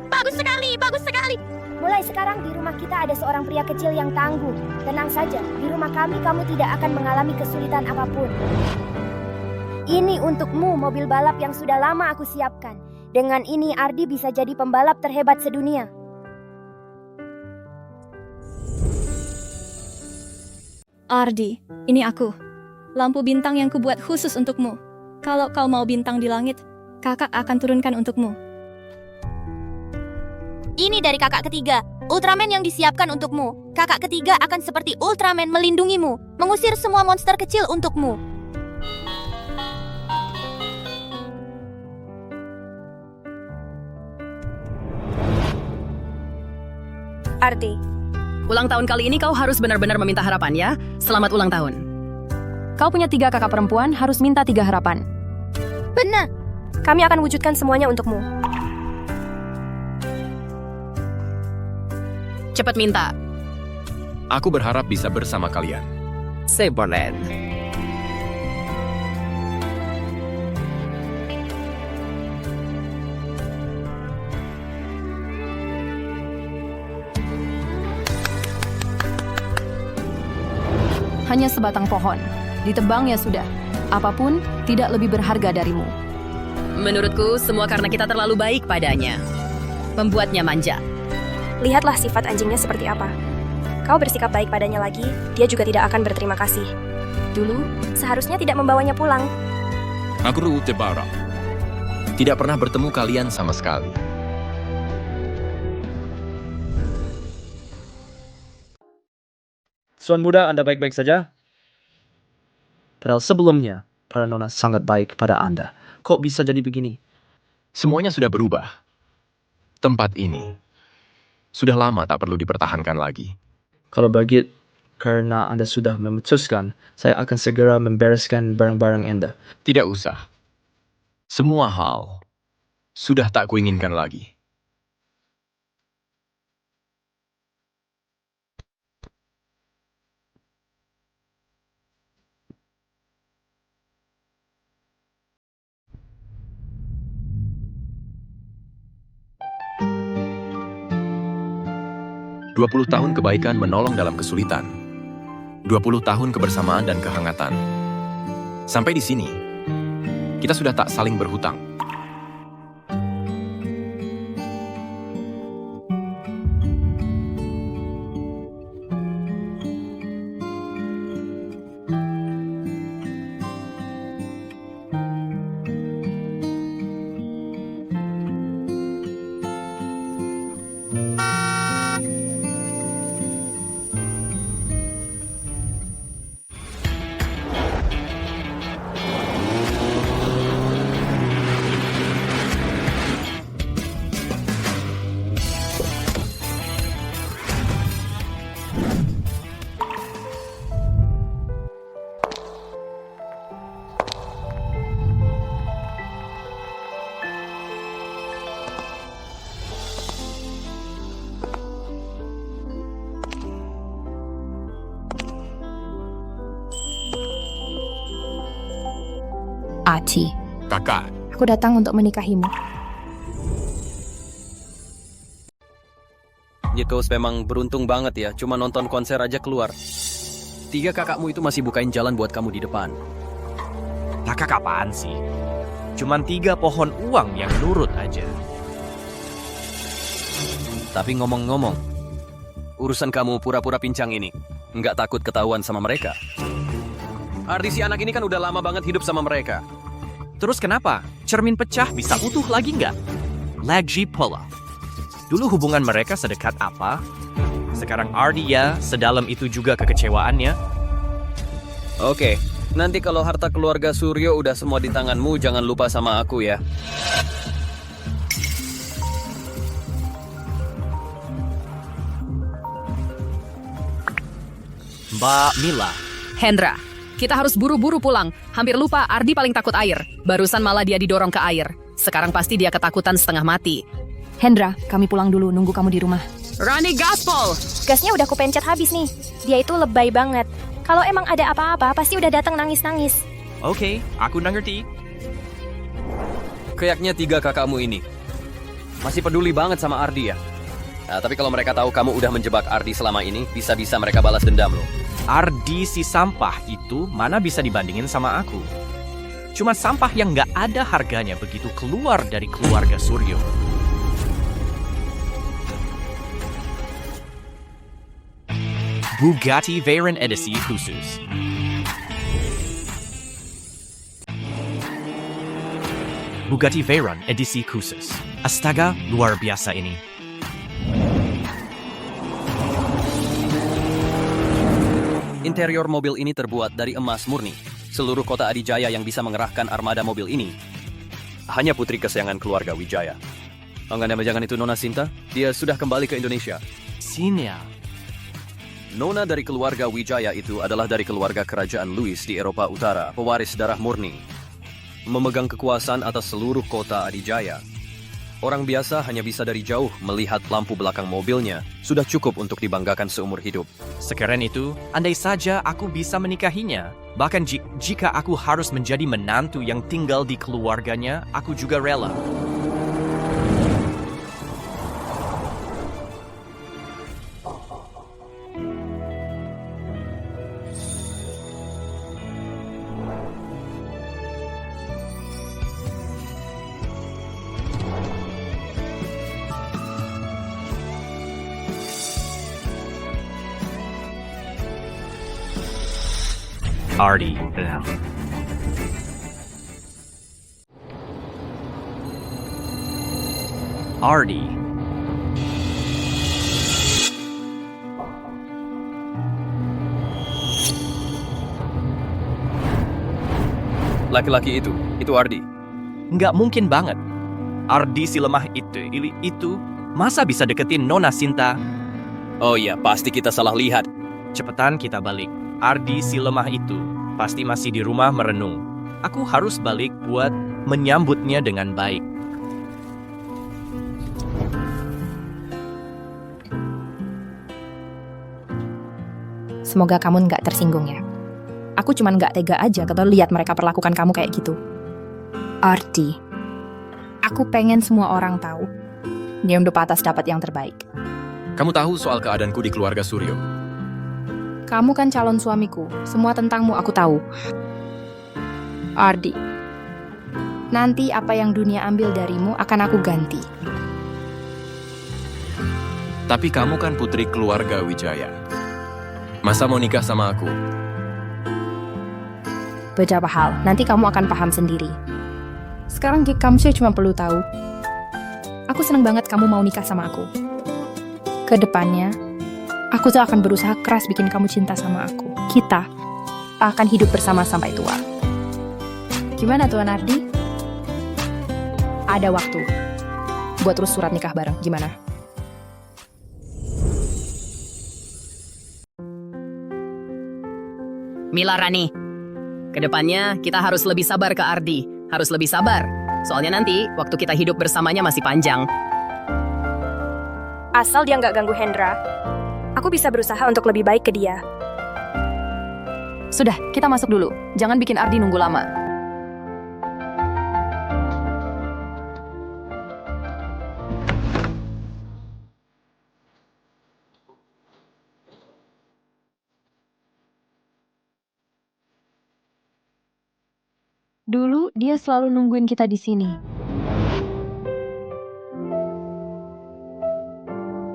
[SPEAKER 2] Bagus sekali, bagus sekali. Mulai sekarang di rumah kita ada seorang pria kecil yang tangguh. Tenang saja, di rumah kami kamu tidak akan mengalami kesulitan apapun. Ini untukmu mobil balap yang sudah lama aku siapkan. Dengan ini Ardi bisa jadi pembalap terhebat sedunia.
[SPEAKER 3] Ardi, ini aku. Lampu bintang yang kubuat khusus untukmu. Kalau kau mau bintang di langit, kakak akan turunkan untukmu.
[SPEAKER 2] Ini dari kakak ketiga, Ultraman yang disiapkan untukmu. Kakak ketiga akan seperti Ultraman melindungimu, mengusir semua monster kecil untukmu.
[SPEAKER 5] Ardi,
[SPEAKER 4] Ulang tahun kali ini kau harus benar-benar meminta harapan ya. Selamat ulang tahun.
[SPEAKER 6] Kau punya 3 kakak perempuan, harus minta 3 harapan.
[SPEAKER 2] Benar.
[SPEAKER 5] kami akan wujudkan semuanya untukmu.
[SPEAKER 4] Cepat minta.
[SPEAKER 1] Aku berharap bisa bersama kalian.
[SPEAKER 4] Sebolet.
[SPEAKER 6] Hanya sebatang pohon. Ditebang ya sudah. Apapun tidak lebih berharga darimu.
[SPEAKER 4] Menurutku, semua karena kita terlalu baik padanya. Membuatnya manja.
[SPEAKER 5] Lihatlah sifat anjingnya seperti apa. Kau bersikap baik padanya lagi, dia juga tidak akan berterima kasih. Dulu, seharusnya tidak membawanya pulang.
[SPEAKER 1] Aku Rute Bara. Tidak pernah bertemu kalian sama sekali.
[SPEAKER 7] Tuan muda, Anda baik-baik saja? Padahal sebelumnya, para nona sangat baik pada Anda. Kok bisa jadi begini?
[SPEAKER 1] Semuanya sudah berubah. Tempat ini sudah lama tak perlu dipertahankan lagi.
[SPEAKER 7] Kalau begitu, karena Anda sudah memutuskan, saya akan segera membereskan barang-barang Anda.
[SPEAKER 1] Tidak usah. Semua hal sudah tak kuinginkan lagi. "20 tahun kebaikan menolong dalam kesulitan. 20 tahun kebersamaan dan kehangatan. Sampai di sini, kita sudah tak saling berhutang.
[SPEAKER 2] Aci,
[SPEAKER 1] Kakak,
[SPEAKER 2] aku datang untuk menikahimu.
[SPEAKER 14] Yekos memang beruntung banget ya, cuma nonton konser aja keluar. 3 kakakmu itu masih bukain jalan buat kamu di depan.
[SPEAKER 7] Kakak apaan sih? Cuman 3 pohon uang yang nurut aja.
[SPEAKER 14] Tapi ngomong-ngomong, urusan kamu pura-pura pincang ini, nggak takut ketahuan sama mereka? Arti si anak ini kan udah lama banget hidup sama mereka.
[SPEAKER 7] Terus kenapa? Cermin pecah bisa utuh lagi nggak? Lagi pola. Dulu hubungan mereka sedekat apa? Sekarang Ardi ya, sedalam itu juga kekecewaannya.
[SPEAKER 14] Oke, nanti kalau harta keluarga Suryo udah semua di tanganmu, jangan lupa sama aku ya.
[SPEAKER 7] Mbak Mila.
[SPEAKER 4] Hendra, kita harus buru-buru pulang. Hampir lupa, Ardi paling takut air. Barusan malah dia didorong ke air. Sekarang pasti dia ketakutan setengah mati.
[SPEAKER 6] Hendra, kami pulang dulu, nunggu kamu di rumah.
[SPEAKER 4] Rani gaspol!
[SPEAKER 5] Gasnya udah kupencet habis nih. Dia itu lebay banget. Kalau emang ada apa-apa, pasti udah datang nangis-nangis.
[SPEAKER 7] Oke, aku ngerti.
[SPEAKER 14] Kayaknya 3 kakakmu ini masih peduli banget sama Ardi ya. Nah, tapi kalau mereka tahu kamu udah menjebak Ardi selama ini, bisa-bisa mereka balas dendam loh.
[SPEAKER 7] Ardi si sampah itu mana bisa dibandingin sama aku. Cuma sampah yang nggak ada harganya begitu keluar dari keluarga Suryo. Bugatti Veyron edisi khusus. Bugatti Veyron edisi khusus. Astaga, luar biasa ini.
[SPEAKER 14] Interior mobil ini terbuat dari emas murni. Seluruh kota Adijaya yang bisa mengerahkan armada mobil ini hanya putri kesayangan keluarga Wijaya. Jangan itu Nona Sinta, dia sudah kembali ke Indonesia.
[SPEAKER 7] Sinya.
[SPEAKER 14] Nona dari keluarga Wijaya itu adalah dari keluarga kerajaan Louis di Eropa Utara, pewaris darah murni. Memegang kekuasaan atas seluruh kota Adijaya. Orang biasa hanya bisa dari jauh melihat lampu belakang mobilnya, sudah cukup untuk dibanggakan seumur hidup.
[SPEAKER 7] Sekeren itu, andai saja aku bisa menikahinya. Bahkan jika aku harus menjadi menantu yang tinggal di keluarganya, aku juga rela. Ardi. Ardi.
[SPEAKER 14] Laki-laki itu Ardi.
[SPEAKER 7] Nggak mungkin banget. Ardi si lemah itu, masa bisa deketin Nona Sinta?
[SPEAKER 14] Oh iya, pasti kita salah lihat.
[SPEAKER 7] Cepetan kita balik. Ardi si lemah itu pasti masih di rumah merenung. Aku harus balik buat menyambutnya dengan baik.
[SPEAKER 5] Semoga kamu nggak tersinggung ya. Aku cuman nggak tega aja kalau lihat mereka perlakukan kamu kayak gitu. Ardi, aku pengen semua orang tahu. Dia udah pantas dapat yang terbaik.
[SPEAKER 1] Kamu tahu soal keadaanku di keluarga Suryo?
[SPEAKER 5] Kamu kan calon suamiku. Semua tentangmu aku tahu. Ardi, nanti apa yang dunia ambil darimu akan aku ganti.
[SPEAKER 1] Tapi kamu kan putri keluarga Wijaya. Masa mau nikah sama aku?
[SPEAKER 5] Beberapa hal, nanti kamu akan paham sendiri. Sekarang kamu sih cuma perlu tahu. Aku senang banget kamu mau nikah sama aku. Kedepannya, aku tuh akan berusaha keras bikin kamu cinta sama aku. Kita akan hidup bersama sampai tua. Gimana Tuan Ardi? Ada waktu buat terus surat nikah bareng, gimana?
[SPEAKER 4] Mila Rani, kedepannya kita harus lebih sabar ke Ardi. Harus lebih sabar. Soalnya nanti waktu kita hidup bersamanya masih panjang.
[SPEAKER 5] Asal dia nggak ganggu Hendra, aku bisa berusaha untuk lebih baik ke dia.
[SPEAKER 6] Sudah, kita masuk dulu. Jangan bikin Ardi nunggu lama.
[SPEAKER 2] Dulu dia selalu nungguin kita di sini.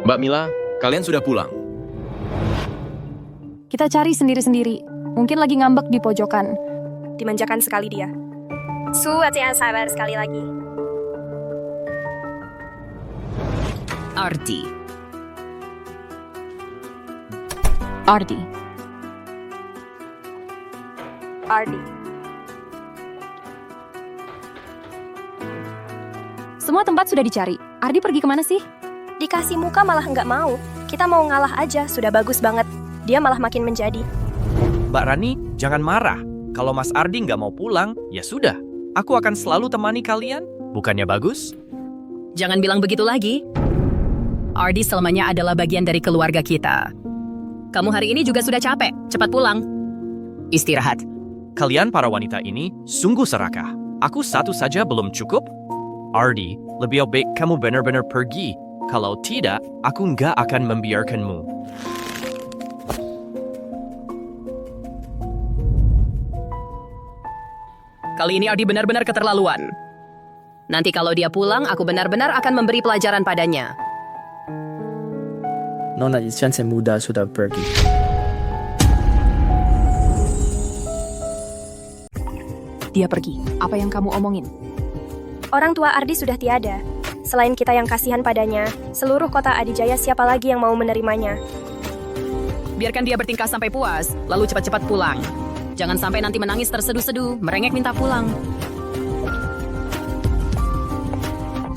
[SPEAKER 1] Mbak Mila, kalian sudah pulang?
[SPEAKER 6] Kita cari sendiri-sendiri. Mungkin lagi ngambek di pojokan.
[SPEAKER 5] Dimanjakan sekali dia. Yang sabar sekali lagi.
[SPEAKER 4] Ardi.
[SPEAKER 6] Ardi.
[SPEAKER 5] Ardi.
[SPEAKER 6] Semua tempat sudah dicari. Ardi pergi kemana sih?
[SPEAKER 5] Dikasih muka malah nggak mau. Kita mau ngalah aja, sudah bagus banget. Dia malah makin menjadi.
[SPEAKER 7] Mbak Rani, jangan marah. Kalau Mas Ardi nggak mau pulang, ya sudah. Aku akan selalu temani kalian. Bukannya bagus?
[SPEAKER 4] Jangan bilang begitu lagi. Ardi selamanya adalah bagian dari keluarga kita. Kamu hari ini juga sudah capek. Cepat pulang. Istirahat.
[SPEAKER 7] Kalian para wanita ini sungguh serakah. Aku satu saja belum cukup? Ardi, lebih baik kamu benar-benar pergi. Kalau tidak, aku nggak akan membiarkanmu.
[SPEAKER 4] Kali ini Ardi benar-benar keterlaluan. Nanti kalau dia pulang, aku benar-benar akan memberi pelajaran padanya.
[SPEAKER 15] Nona masih muda sudah pergi.
[SPEAKER 6] Dia pergi. Apa yang kamu omongin?
[SPEAKER 5] Orang tua Ardi sudah tiada. Selain kita yang kasihan padanya, seluruh kota Adijaya siapa lagi yang mau menerimanya?
[SPEAKER 4] Biarkan dia bertingkah sampai puas, lalu cepat-cepat pulang. Jangan sampai nanti menangis terseduh-seduh, merengek minta pulang.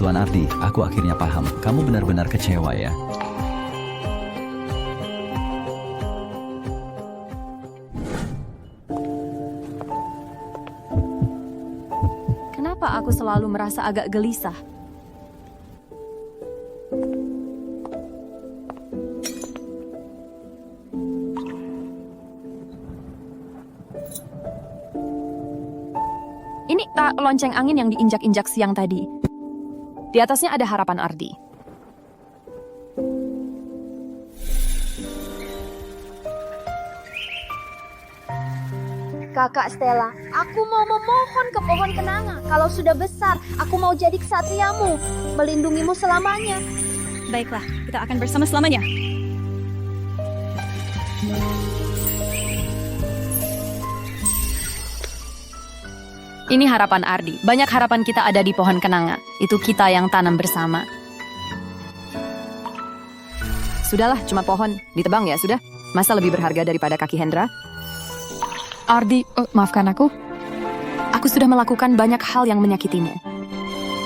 [SPEAKER 9] Tuan Ardi, aku akhirnya paham. Kamu benar-benar kecewa ya.
[SPEAKER 6] Kenapa aku selalu merasa agak gelisah? Ini lonceng angin yang diinjak-injak siang tadi. Di atasnya ada harapan Ardi.
[SPEAKER 2] Kakak Stella, aku mau memohon ke pohon kenanga. Kalau sudah besar, aku mau jadi kesatriamu, melindungimu selamanya.
[SPEAKER 3] Baiklah, kita akan bersama selamanya.
[SPEAKER 6] Ini harapan Ardi. Banyak harapan kita ada di pohon kenanga. Itu kita yang tanam bersama. Sudahlah, cuma pohon. Ditebang ya, sudah. Masa lebih berharga daripada kaki Hendra? Ardi, maafkan aku. Aku Aku sudah melakukan banyak hal yang menyakitimu.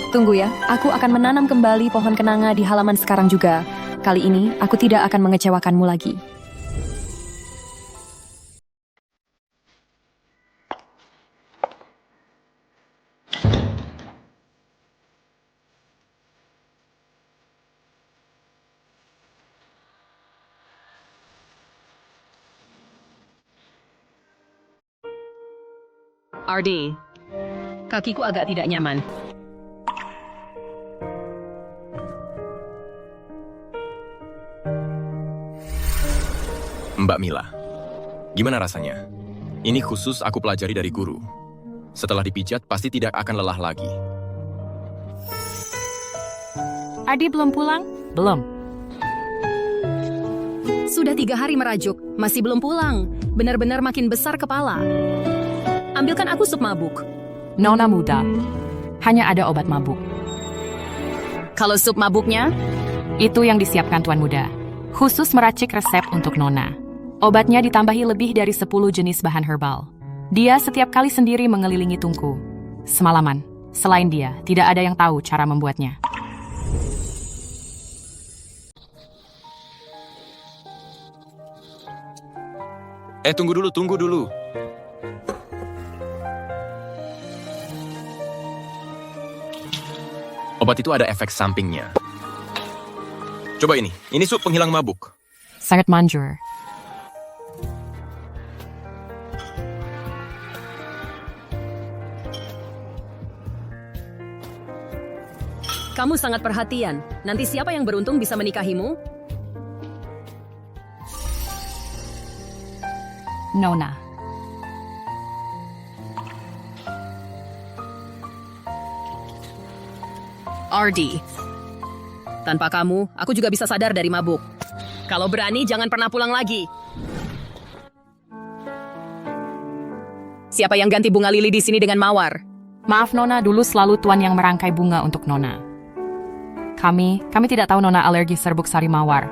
[SPEAKER 6] Tunggu ya, aku akan menanam kembali pohon kenanga di halaman sekarang juga. Kali ini, aku tidak akan mengecewakanmu lagi.
[SPEAKER 4] Ardi, kakiku agak tidak nyaman.
[SPEAKER 1] Mbak Mila, gimana rasanya? Ini khusus aku pelajari dari guru. Setelah dipijat, pasti tidak akan lelah lagi.
[SPEAKER 6] Ardi belum pulang? Belum.
[SPEAKER 4] Sudah 3 hari merajuk, masih belum pulang. Benar-benar makin besar kepala. Ambilkan aku sup mabuk.
[SPEAKER 6] Nona muda, hanya ada obat mabuk.
[SPEAKER 4] Kalau sup mabuknya?
[SPEAKER 6] Itu yang disiapkan Tuan Muda. Khusus meracik resep untuk Nona. Obatnya ditambahi lebih dari 10 jenis bahan herbal. Dia setiap kali sendiri mengelilingi tungku. Semalaman, selain dia, tidak ada yang tahu cara membuatnya.
[SPEAKER 1] Tunggu dulu. Obat itu ada efek sampingnya. Coba ini sup penghilang mabuk.
[SPEAKER 6] Sangat manjur.
[SPEAKER 4] Kamu sangat perhatian. Nanti siapa yang beruntung bisa menikahimu?
[SPEAKER 6] Nona.
[SPEAKER 4] Ardi. Tanpa kamu, aku juga bisa sadar dari mabuk. Kalau berani, jangan pernah pulang lagi. Siapa yang ganti bunga lili di sini dengan mawar?
[SPEAKER 6] Maaf Nona, dulu selalu Tuan yang merangkai bunga untuk Nona. Kami tidak tahu Nona alergi serbuk sari mawar.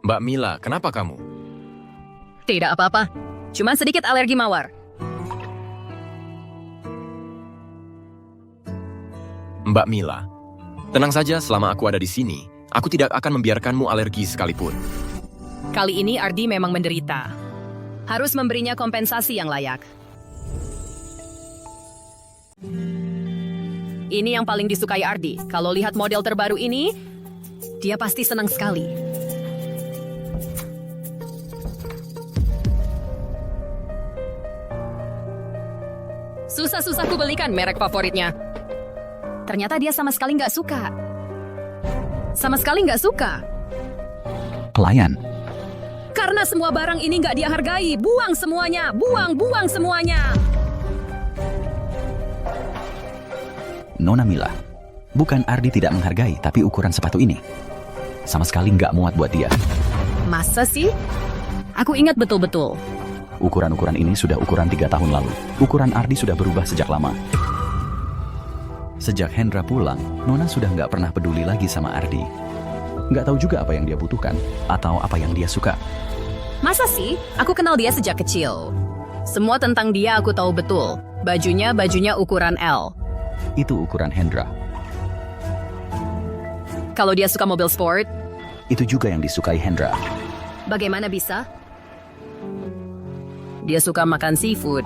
[SPEAKER 1] Mbak Mila, kenapa kamu?
[SPEAKER 4] Tidak apa-apa, cuma sedikit alergi mawar.
[SPEAKER 1] Mbak Mila, tenang saja selama aku ada di sini. Aku tidak akan membiarkanmu alergi sekalipun.
[SPEAKER 4] Kali ini Ardi memang menderita. Harus memberinya kompensasi yang layak. Ini yang paling disukai Ardi. Kalau lihat model terbaru ini, dia pasti senang sekali. Susah-susah ku belikan merek favoritnya. Ternyata dia sama sekali nggak suka.
[SPEAKER 9] Pelayan.
[SPEAKER 4] Karena semua barang ini nggak dia hargai. Buang semuanya. Buang semuanya.
[SPEAKER 9] Nona Mila, bukan Ardi tidak menghargai, tapi ukuran sepatu ini sama sekali nggak muat buat dia.
[SPEAKER 4] Masa sih? Aku ingat betul-betul.
[SPEAKER 9] Ukuran-ukuran ini sudah ukuran 3 tahun lalu. Ukuran Ardi sudah berubah sejak lama. Sejak Hendra pulang, Nona sudah nggak pernah peduli lagi sama Ardi. Nggak tahu juga apa yang dia butuhkan, atau apa yang dia suka.
[SPEAKER 4] Masa sih? Aku kenal dia sejak kecil. Semua tentang dia aku tahu betul. Bajunya ukuran L.
[SPEAKER 9] Itu ukuran Hendra.
[SPEAKER 4] Kalau dia suka mobil sport,
[SPEAKER 9] itu juga yang disukai Hendra.
[SPEAKER 4] bagaimana bisa? Dia suka makan seafood.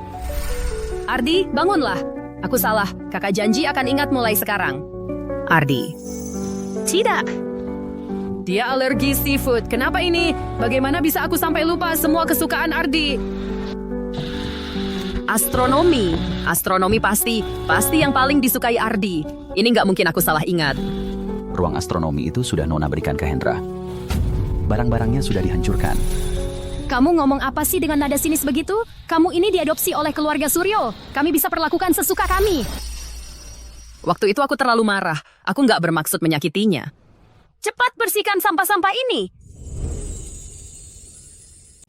[SPEAKER 4] Ardi, bangunlah. Aku salah. Kakak janji akan ingat mulai sekarang. Ardi. Tidak. Dia alergi seafood. Kenapa ini? Bagaimana bisa aku sampai lupa semua kesukaan Ardi? Astronomi. Astronomi pasti yang paling disukai Ardi. Ini nggak mungkin aku salah ingat.
[SPEAKER 9] Ruang astronomi itu sudah Nona berikan ke Hendra. Barang-barangnya sudah dihancurkan.
[SPEAKER 4] Kamu ngomong apa sih dengan nada sinis begitu? Kamu ini diadopsi oleh keluarga Suryo. Kami bisa perlakukan sesuka kami. Waktu itu aku terlalu marah. Aku nggak bermaksud menyakitinya. Cepat bersihkan sampah-sampah ini.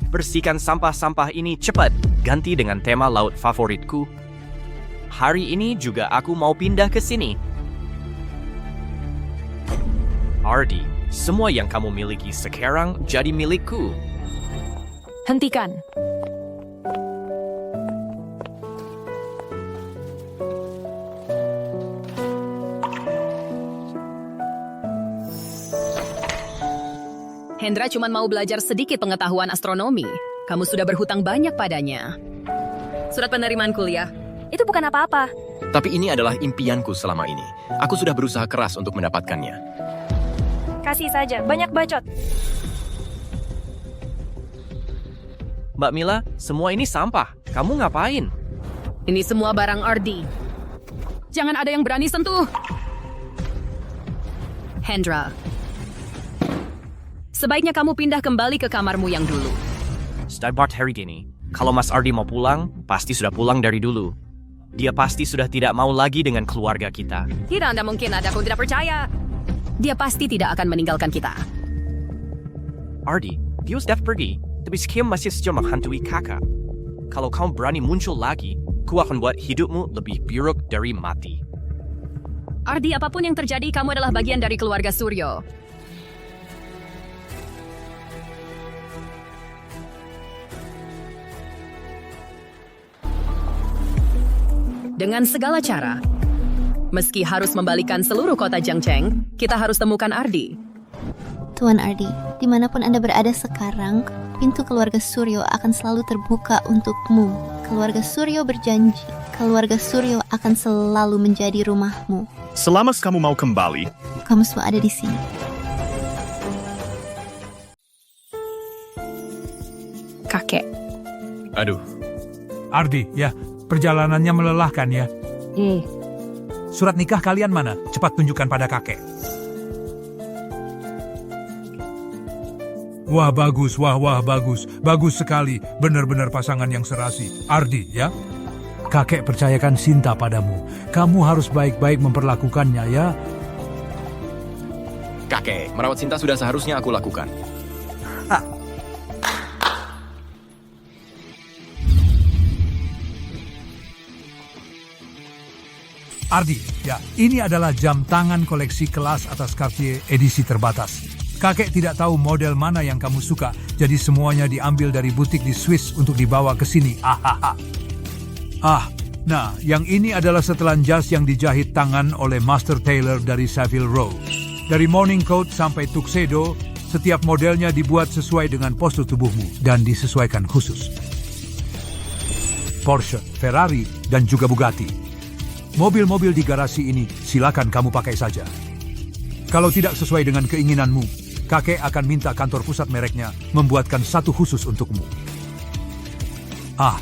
[SPEAKER 7] Bersihkan sampah-sampah ini cepat. Ganti dengan tema laut favoritku. Hari ini juga aku mau pindah ke sini. Ardi, Semua yang kamu miliki sekarang jadi milikku.
[SPEAKER 6] Hentikan.
[SPEAKER 4] Hendra cuma mau belajar sedikit pengetahuan astronomi. Kamu sudah berhutang banyak padanya. Surat penerimaan kuliah.
[SPEAKER 5] Itu bukan apa-apa.
[SPEAKER 1] Tapi ini adalah impianku selama ini. Aku sudah berusaha keras untuk mendapatkannya.
[SPEAKER 5] Kasih saja, banyak bacot.
[SPEAKER 7] Mbak Mila, semua ini sampah. Kamu ngapain?
[SPEAKER 4] Ini semua barang Ardi. Jangan ada yang berani sentuh. Hendra, sebaiknya kamu pindah kembali ke kamarmu yang dulu.
[SPEAKER 7] Starbart hari gini, kalau Mas Ardi mau pulang, pasti sudah pulang dari dulu. Dia pasti sudah tidak mau lagi dengan keluarga kita.
[SPEAKER 4] Tidak ada mungkin aku tidak percaya. Dia pasti tidak akan meninggalkan kita.
[SPEAKER 7] Ardi, dia sudah pergi, tapi Kim masih saja menghantui kakak. Kalau kamu berani muncul lagi, ku akan buat hidupmu lebih buruk dari mati.
[SPEAKER 4] Ardi, apapun yang terjadi, kamu adalah bagian dari keluarga Suryo. Dengan segala cara, meski harus membalikan seluruh kota Jiangcheng, kita harus temukan Ardi.
[SPEAKER 16] Tuan Ardi, dimanapun Anda berada sekarang, pintu keluarga Suryo akan selalu terbuka untukmu. Keluarga Suryo berjanji, keluarga Suryo akan selalu menjadi rumahmu.
[SPEAKER 17] Selama kamu mau kembali,
[SPEAKER 16] Kamu semua ada di sini.
[SPEAKER 5] Kakek.
[SPEAKER 1] Aduh.
[SPEAKER 8] Ardi, ya, perjalanannya melelahkan ya. Surat nikah kalian mana? Cepat tunjukkan pada kakek. Wah bagus, wah bagus. Bagus sekali, benar-benar pasangan yang serasi. Ardi, ya. Kakek percayakan Sinta padamu. Kamu harus baik-baik memperlakukannya ya.
[SPEAKER 1] Kakek, merawat Sinta sudah seharusnya aku lakukan.
[SPEAKER 8] Ardi, ya, ini adalah jam tangan koleksi kelas atas Cartier edisi terbatas. Kakek tidak tahu model mana yang kamu suka, jadi semuanya diambil dari butik di Swiss untuk dibawa ke sini. Nah, yang ini adalah setelan jas yang dijahit tangan oleh Master Tailor dari Savile Row. Dari morning coat sampai tuxedo, setiap modelnya dibuat sesuai dengan postur tubuhmu dan disesuaikan khusus. Porsche, Ferrari, dan juga Bugatti. Mobil-mobil di garasi ini silakan kamu pakai saja. Kalau tidak sesuai dengan keinginanmu, kakek akan minta kantor pusat mereknya membuatkan satu khusus untukmu.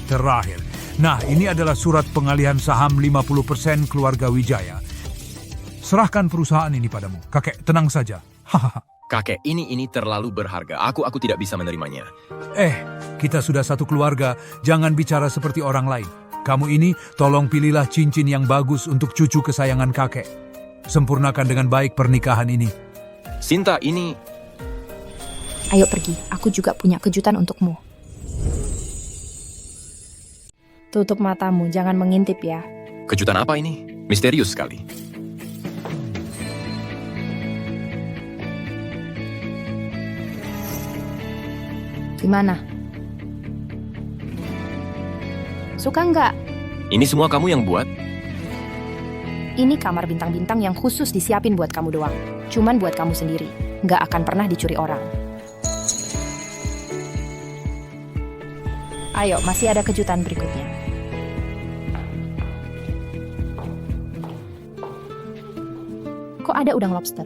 [SPEAKER 8] Terakhir. Nah, ini adalah surat pengalihan saham 50% keluarga Wijaya. Serahkan perusahaan ini padamu. Kakek, tenang saja.
[SPEAKER 1] Kakek, ini terlalu berharga. Aku tidak bisa menerimanya.
[SPEAKER 8] Kita sudah satu keluarga. Jangan bicara seperti orang lain. Kamu ini, tolong pilihlah cincin yang bagus untuk cucu kesayangan kakek. Sempurnakan dengan baik pernikahan ini.
[SPEAKER 1] Sinta, ini...
[SPEAKER 5] Ayo pergi, aku juga punya kejutan untukmu. Tutup matamu, jangan mengintip ya.
[SPEAKER 1] Kejutan apa ini? Misterius sekali.
[SPEAKER 5] Gimana? Suka nggak?
[SPEAKER 1] Ini semua kamu yang buat?
[SPEAKER 5] Ini kamar bintang-bintang yang khusus disiapin buat kamu doang. Cuman buat kamu sendiri. Nggak akan pernah dicuri orang. Ayo, masih ada kejutan berikutnya. Kok ada udang lobster?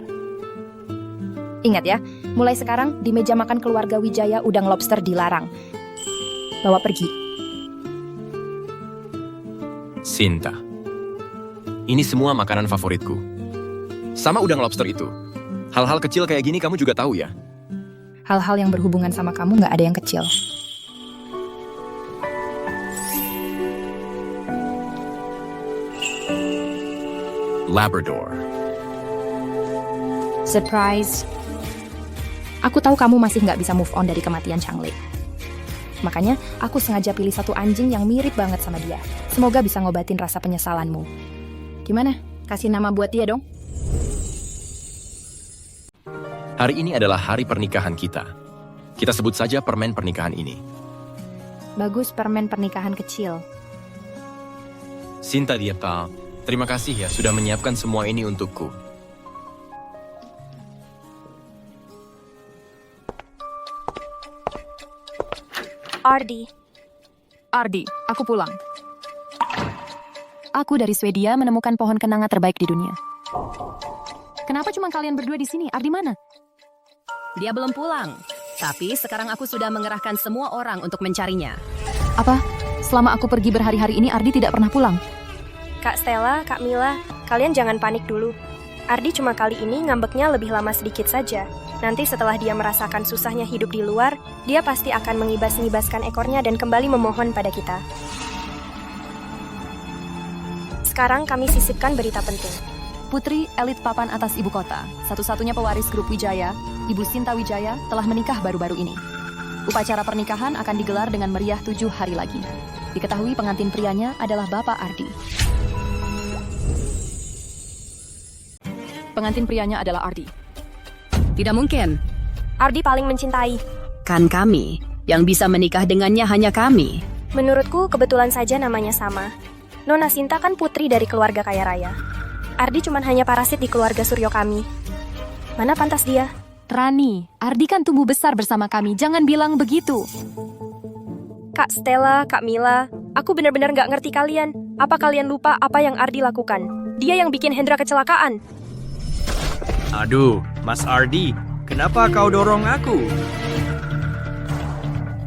[SPEAKER 5] Ingat ya, mulai sekarang di meja makan keluarga Wijaya udang lobster dilarang. Bawa pergi.
[SPEAKER 1] Sinta. Ini semua makanan favoritku. Sama udang lobster itu. Hal-hal kecil kayak gini kamu juga tahu ya?
[SPEAKER 5] Hal-hal yang berhubungan sama kamu nggak ada yang kecil.
[SPEAKER 1] Labrador.
[SPEAKER 5] Surprise. Aku tahu kamu masih nggak bisa move on dari kematian Changle. Makanya, aku sengaja pilih satu anjing yang mirip banget sama dia. Semoga bisa ngobatin rasa penyesalanmu. Gimana? Kasih nama buat dia dong.
[SPEAKER 1] Hari ini adalah hari pernikahan kita. Kita sebut saja permen pernikahan ini.
[SPEAKER 2] Bagus, permen pernikahan kecil.
[SPEAKER 1] Sinta Dieptal, terima kasih ya sudah menyiapkan semua ini untukku.
[SPEAKER 5] Ardi.
[SPEAKER 6] Ardi, aku pulang. Aku dari Swedia menemukan pohon kenanga terbaik di dunia. Kenapa cuma kalian berdua di sini? Ardi mana?
[SPEAKER 4] Dia belum pulang. Tapi sekarang aku sudah mengerahkan semua orang untuk mencarinya.
[SPEAKER 6] Apa? Selama aku pergi berhari-hari ini, Ardi tidak pernah pulang.
[SPEAKER 5] Kak Stella, Kak Mila, kalian jangan panik dulu. Ardi cuma kali ini ngambeknya lebih lama sedikit saja. Nanti setelah dia merasakan susahnya hidup di luar, dia pasti akan mengibas-ngibaskan ekornya dan kembali memohon pada kita. Sekarang kami sisipkan berita penting.
[SPEAKER 6] Putri elit papan atas ibu kota, satu-satunya pewaris grup Wijaya, Ibu Sinta Wijaya, telah menikah baru-baru ini. Upacara pernikahan akan digelar dengan meriah 7 hari lagi. Diketahui pengantin prianya adalah Bapak Ardi. Pengantin prianya adalah Ardi.
[SPEAKER 4] Tidak mungkin.
[SPEAKER 5] Ardi paling mencintai.
[SPEAKER 4] Kan kami. Yang bisa menikah dengannya hanya kami.
[SPEAKER 5] Menurutku kebetulan saja namanya sama. Nona Sinta kan putri dari keluarga kaya raya. Ardi cuma hanya parasit di keluarga Suryo kami. Mana pantas dia?
[SPEAKER 6] Rani, Ardi kan tumbuh besar bersama kami. Jangan bilang begitu.
[SPEAKER 5] Kak Stella, Kak Mila, aku benar-benar nggak ngerti kalian. Apa kalian lupa apa yang Ardi lakukan? Dia yang bikin Hendra kecelakaan.
[SPEAKER 7] Aduh, Mas Ardi, kenapa kau dorong aku?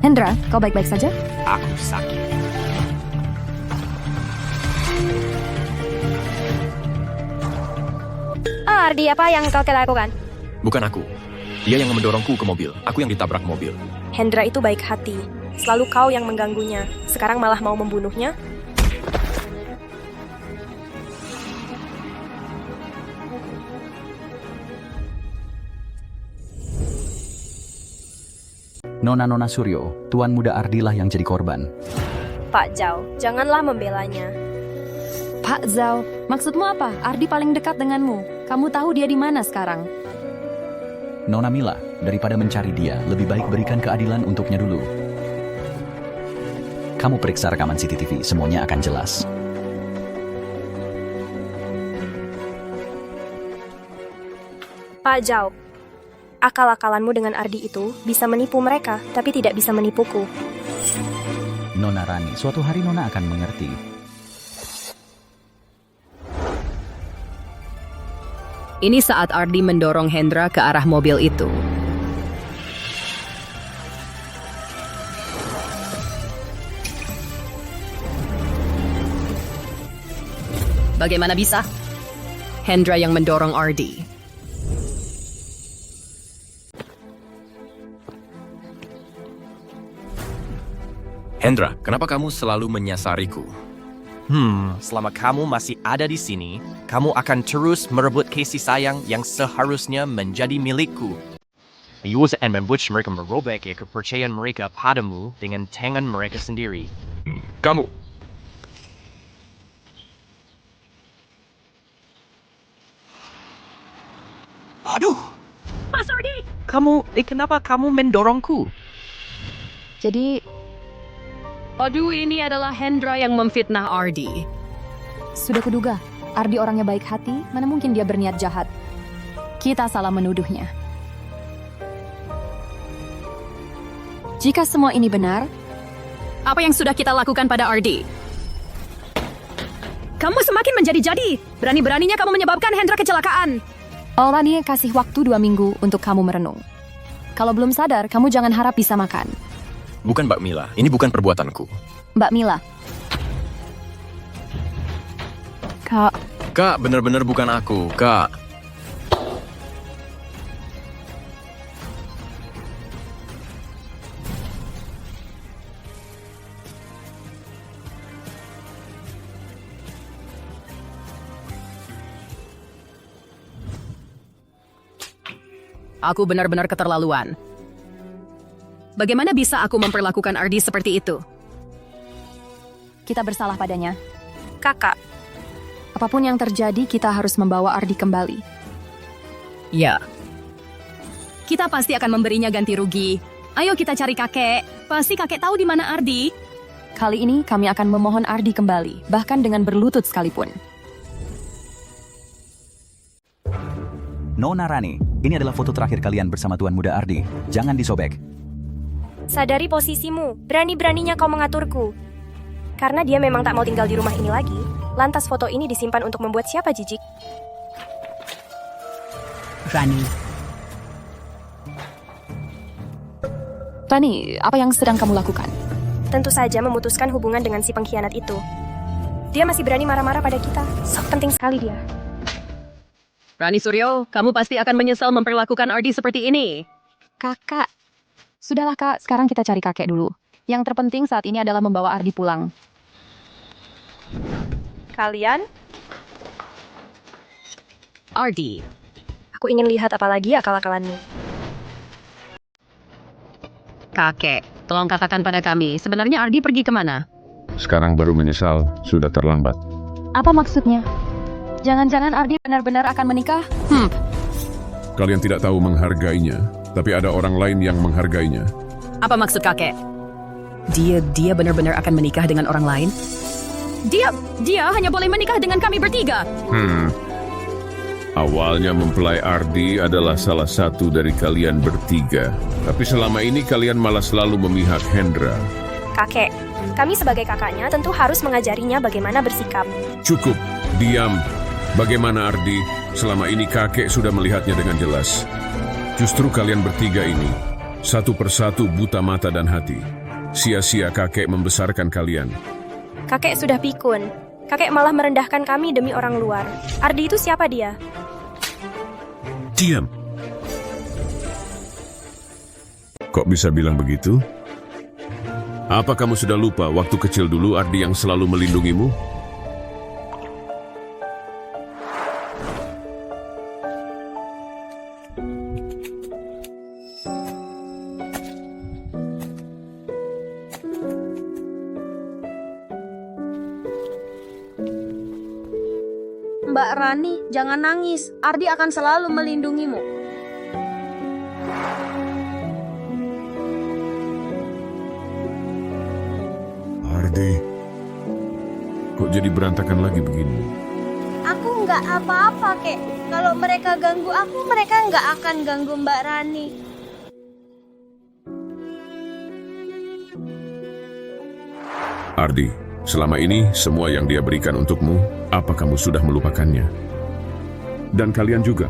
[SPEAKER 6] Hendra, kau baik-baik saja?
[SPEAKER 7] Aku sakit.
[SPEAKER 5] Ardi, apa yang kau lakukan?
[SPEAKER 1] Bukan aku. Dia yang mendorongku ke mobil. Aku yang ditabrak mobil.
[SPEAKER 5] Hendra itu baik hati. Selalu kau yang mengganggunya. Sekarang malah mau membunuhnya?
[SPEAKER 9] Nona Suryo, Tuan Muda Ardilah yang jadi korban.
[SPEAKER 5] Pak Zhao, janganlah membelanya.
[SPEAKER 6] Pak Zhao, maksudmu apa? Ardi paling dekat denganmu. Kamu tahu dia di mana sekarang?
[SPEAKER 9] Nona Mila, daripada mencari dia, lebih baik berikan keadilan untuknya dulu. Kamu periksa rekaman CCTV, semuanya akan jelas.
[SPEAKER 5] Pak Zhao, akal-akalanmu dengan Ardi itu bisa menipu mereka, tapi tidak bisa menipuku.
[SPEAKER 9] Nona Rani, suatu hari Nona akan mengerti.
[SPEAKER 4] Ini saat Ardi mendorong Hendra ke arah mobil itu. Bagaimana bisa? Hendra yang mendorong Ardi.
[SPEAKER 1] Hendra, kenapa kamu selalu menyasariku?
[SPEAKER 7] Selama kamu masih ada di sini, kamu akan terus merebut kasih sayang yang seharusnya menjadi milikku. Ayuh and membuat mereka merobek kepercayaan mereka padamu dengan tangan mereka sendiri.
[SPEAKER 1] Kamu.
[SPEAKER 7] Aduh! Mas Ardi! Kenapa kamu mendorongku?
[SPEAKER 6] Jadi,
[SPEAKER 4] aduh, ini adalah Hendra yang memfitnah Ardi.
[SPEAKER 6] sudah kuduga, Ardi orangnya baik hati, mana mungkin dia berniat jahat. Kita salah menuduhnya. Jika semua ini benar,
[SPEAKER 4] apa yang sudah kita lakukan pada Ardi? Kamu semakin menjadi-jadi. Berani-beraninya kamu menyebabkan Hendra kecelakaan.
[SPEAKER 6] Rani kasih waktu 2 minggu untuk kamu merenung. Kalau belum sadar, kamu jangan harap bisa makan.
[SPEAKER 1] Bukan Mbak Mila, ini bukan perbuatanku.
[SPEAKER 6] Mbak Mila.
[SPEAKER 1] Kak, benar-benar bukan aku, Kak.
[SPEAKER 4] Aku benar-benar keterlaluan. Bagaimana bisa aku memperlakukan Ardi seperti itu?
[SPEAKER 6] Kita bersalah padanya.
[SPEAKER 5] Kakak.
[SPEAKER 6] Apapun yang terjadi, kita harus membawa Ardi kembali.
[SPEAKER 4] Ya. Kita pasti akan memberinya ganti rugi. Ayo kita cari kakek. Pasti kakek tahu di mana Ardi.
[SPEAKER 6] Kali ini kami akan memohon Ardi kembali, bahkan dengan berlutut sekalipun.
[SPEAKER 9] Nona Rani, ini adalah foto terakhir kalian bersama Tuan Muda Ardi. Jangan disobek.
[SPEAKER 5] Sadari posisimu, berani-beraninya kau mengaturku. Karena dia memang tak mau tinggal di rumah ini lagi, lantas foto ini disimpan untuk membuat siapa jijik?
[SPEAKER 4] Rani.
[SPEAKER 6] Rani, apa yang sedang kamu lakukan?
[SPEAKER 5] Tentu saja memutuskan hubungan dengan si pengkhianat itu. Dia masih berani marah-marah pada kita. Sok penting sekali dia.
[SPEAKER 4] Rani Suryo, kamu pasti akan menyesal memperlakukan Ardi seperti ini.
[SPEAKER 6] Kakak. Sudahlah kak, sekarang kita cari kakek dulu. Yang terpenting saat ini adalah membawa Ardi pulang.
[SPEAKER 5] Kalian?
[SPEAKER 4] Ardi.
[SPEAKER 5] Aku ingin lihat apalagi akal-akalanmu.
[SPEAKER 4] Kakek, tolong katakan pada kami, sebenarnya Ardi pergi kemana?
[SPEAKER 10] Sekarang baru menyesal, sudah terlambat.
[SPEAKER 6] Apa maksudnya? Jangan-jangan Ardi benar-benar akan menikah?
[SPEAKER 10] Kalian tidak tahu menghargainya, tapi ada orang lain yang menghargainya.
[SPEAKER 4] Apa maksud kakek? Dia benar-benar akan menikah dengan orang lain? Dia hanya boleh menikah dengan kami bertiga.
[SPEAKER 10] Awalnya mempelai Ardi adalah salah satu dari kalian bertiga. Tapi selama ini kalian malah selalu memihak Hendra.
[SPEAKER 5] Kakek, kami sebagai kakaknya tentu harus mengajarinya bagaimana bersikap.
[SPEAKER 10] Cukup, diam. Bagaimana Ardi? Selama ini kakek sudah melihatnya dengan jelas. Justru kalian bertiga ini, satu persatu buta mata dan hati. Sia-sia kakek membesarkan kalian.
[SPEAKER 5] Kakek sudah pikun. Kakek malah merendahkan kami demi orang luar. Ardi itu siapa dia?
[SPEAKER 10] Diam. Kok bisa bilang begitu? Apa kamu sudah lupa waktu kecil dulu Ardi yang selalu melindungimu?
[SPEAKER 12] Mbak Rani, jangan nangis. Ardi akan selalu melindungimu.
[SPEAKER 10] Ardi, kok jadi berantakan lagi begini?
[SPEAKER 12] Aku nggak apa-apa, kek. Kalau mereka ganggu aku, mereka nggak akan ganggu Mbak Rani.
[SPEAKER 10] Ardi, selama ini semua yang dia berikan untukmu, apa kamu sudah melupakannya? Dan kalian juga.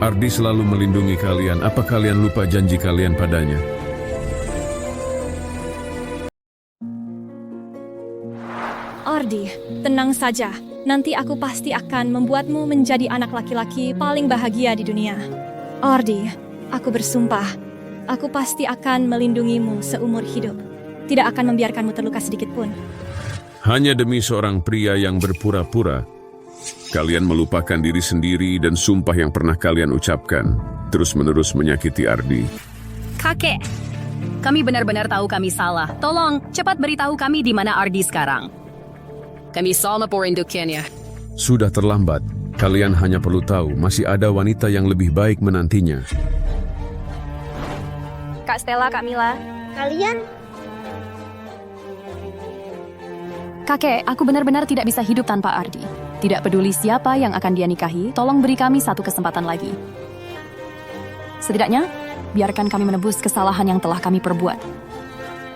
[SPEAKER 10] Ardi selalu melindungi kalian, apa kalian lupa janji kalian padanya?
[SPEAKER 3] Ardi, tenang saja. Nanti aku pasti akan membuatmu menjadi anak laki-laki paling bahagia di dunia. Ardi, aku bersumpah, aku pasti akan melindungimu seumur hidup. Tidak akan membiarkanmu terluka sedikit pun.
[SPEAKER 10] Hanya demi seorang pria yang berpura-pura, kalian melupakan diri sendiri dan sumpah yang pernah kalian ucapkan, terus-menerus menyakiti Ardi.
[SPEAKER 4] Kakek, kami benar-benar tahu kami salah. Tolong, cepat beritahu kami di mana Ardi sekarang. Kami sama merindukannya.
[SPEAKER 10] Sudah terlambat, kalian hanya perlu tahu masih ada wanita yang lebih baik menantinya.
[SPEAKER 5] Kak Stella, Kak Mila.
[SPEAKER 12] Kalian?
[SPEAKER 6] Kakek, aku benar-benar tidak bisa hidup tanpa Ardi. Tidak peduli siapa yang akan dia nikahi, tolong beri kami satu kesempatan lagi. Setidaknya, biarkan kami menebus kesalahan yang telah kami perbuat.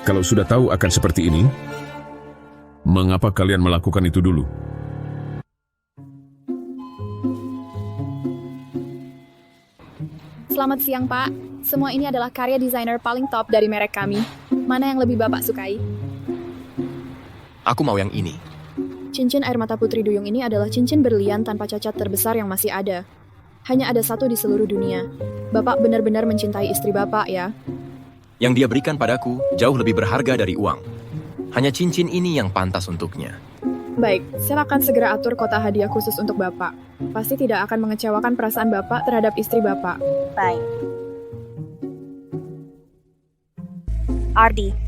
[SPEAKER 10] Kalau sudah tahu akan seperti ini, mengapa kalian melakukan itu dulu?
[SPEAKER 18] Selamat siang, Pak. Semua ini adalah karya desainer paling top dari merek kami. Mana yang lebih Bapak sukai?
[SPEAKER 1] Aku mau yang ini.
[SPEAKER 18] Cincin air mata Putri Duyung ini adalah cincin berlian tanpa cacat terbesar yang masih ada. Hanya ada satu di seluruh dunia. Bapak benar-benar mencintai istri Bapak, ya?
[SPEAKER 1] Yang dia berikan padaku jauh lebih berharga dari uang. Hanya cincin ini yang pantas untuknya.
[SPEAKER 18] Baik, silakan segera atur kotak hadiah khusus untuk Bapak. Pasti tidak akan mengecewakan perasaan Bapak terhadap istri Bapak.
[SPEAKER 5] Baik. Ardi.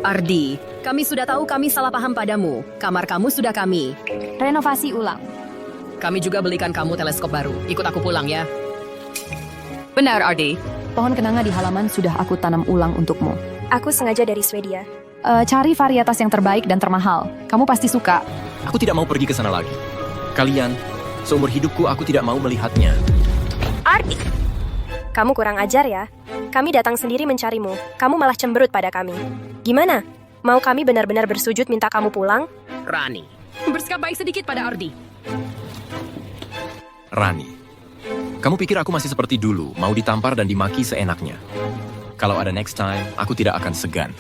[SPEAKER 4] Ardi, kami sudah tahu kami salah paham padamu. Kamar kamu sudah kami
[SPEAKER 6] renovasi ulang.
[SPEAKER 4] Kami juga belikan kamu teleskop baru. Ikut aku pulang ya. Benar, Ardi.
[SPEAKER 6] Pohon kenanga di halaman sudah aku tanam ulang untukmu.
[SPEAKER 5] Aku sengaja dari Swedia.
[SPEAKER 6] Cari varietas yang terbaik dan termahal. Kamu pasti suka.
[SPEAKER 1] Aku tidak mau pergi ke sana lagi. Kalian, seumur hidupku aku tidak mau melihatnya.
[SPEAKER 5] Ardi! Kamu kurang ajar ya. Kami datang sendiri mencarimu. Kamu malah cemberut pada kami. Gimana? Mau kami benar-benar bersujud minta kamu pulang?
[SPEAKER 4] Rani, bersikap baik sedikit pada Ardi.
[SPEAKER 1] Rani, kamu pikir aku masih seperti dulu, mau ditampar dan dimaki seenaknya? Kalau ada next time, aku tidak akan segan.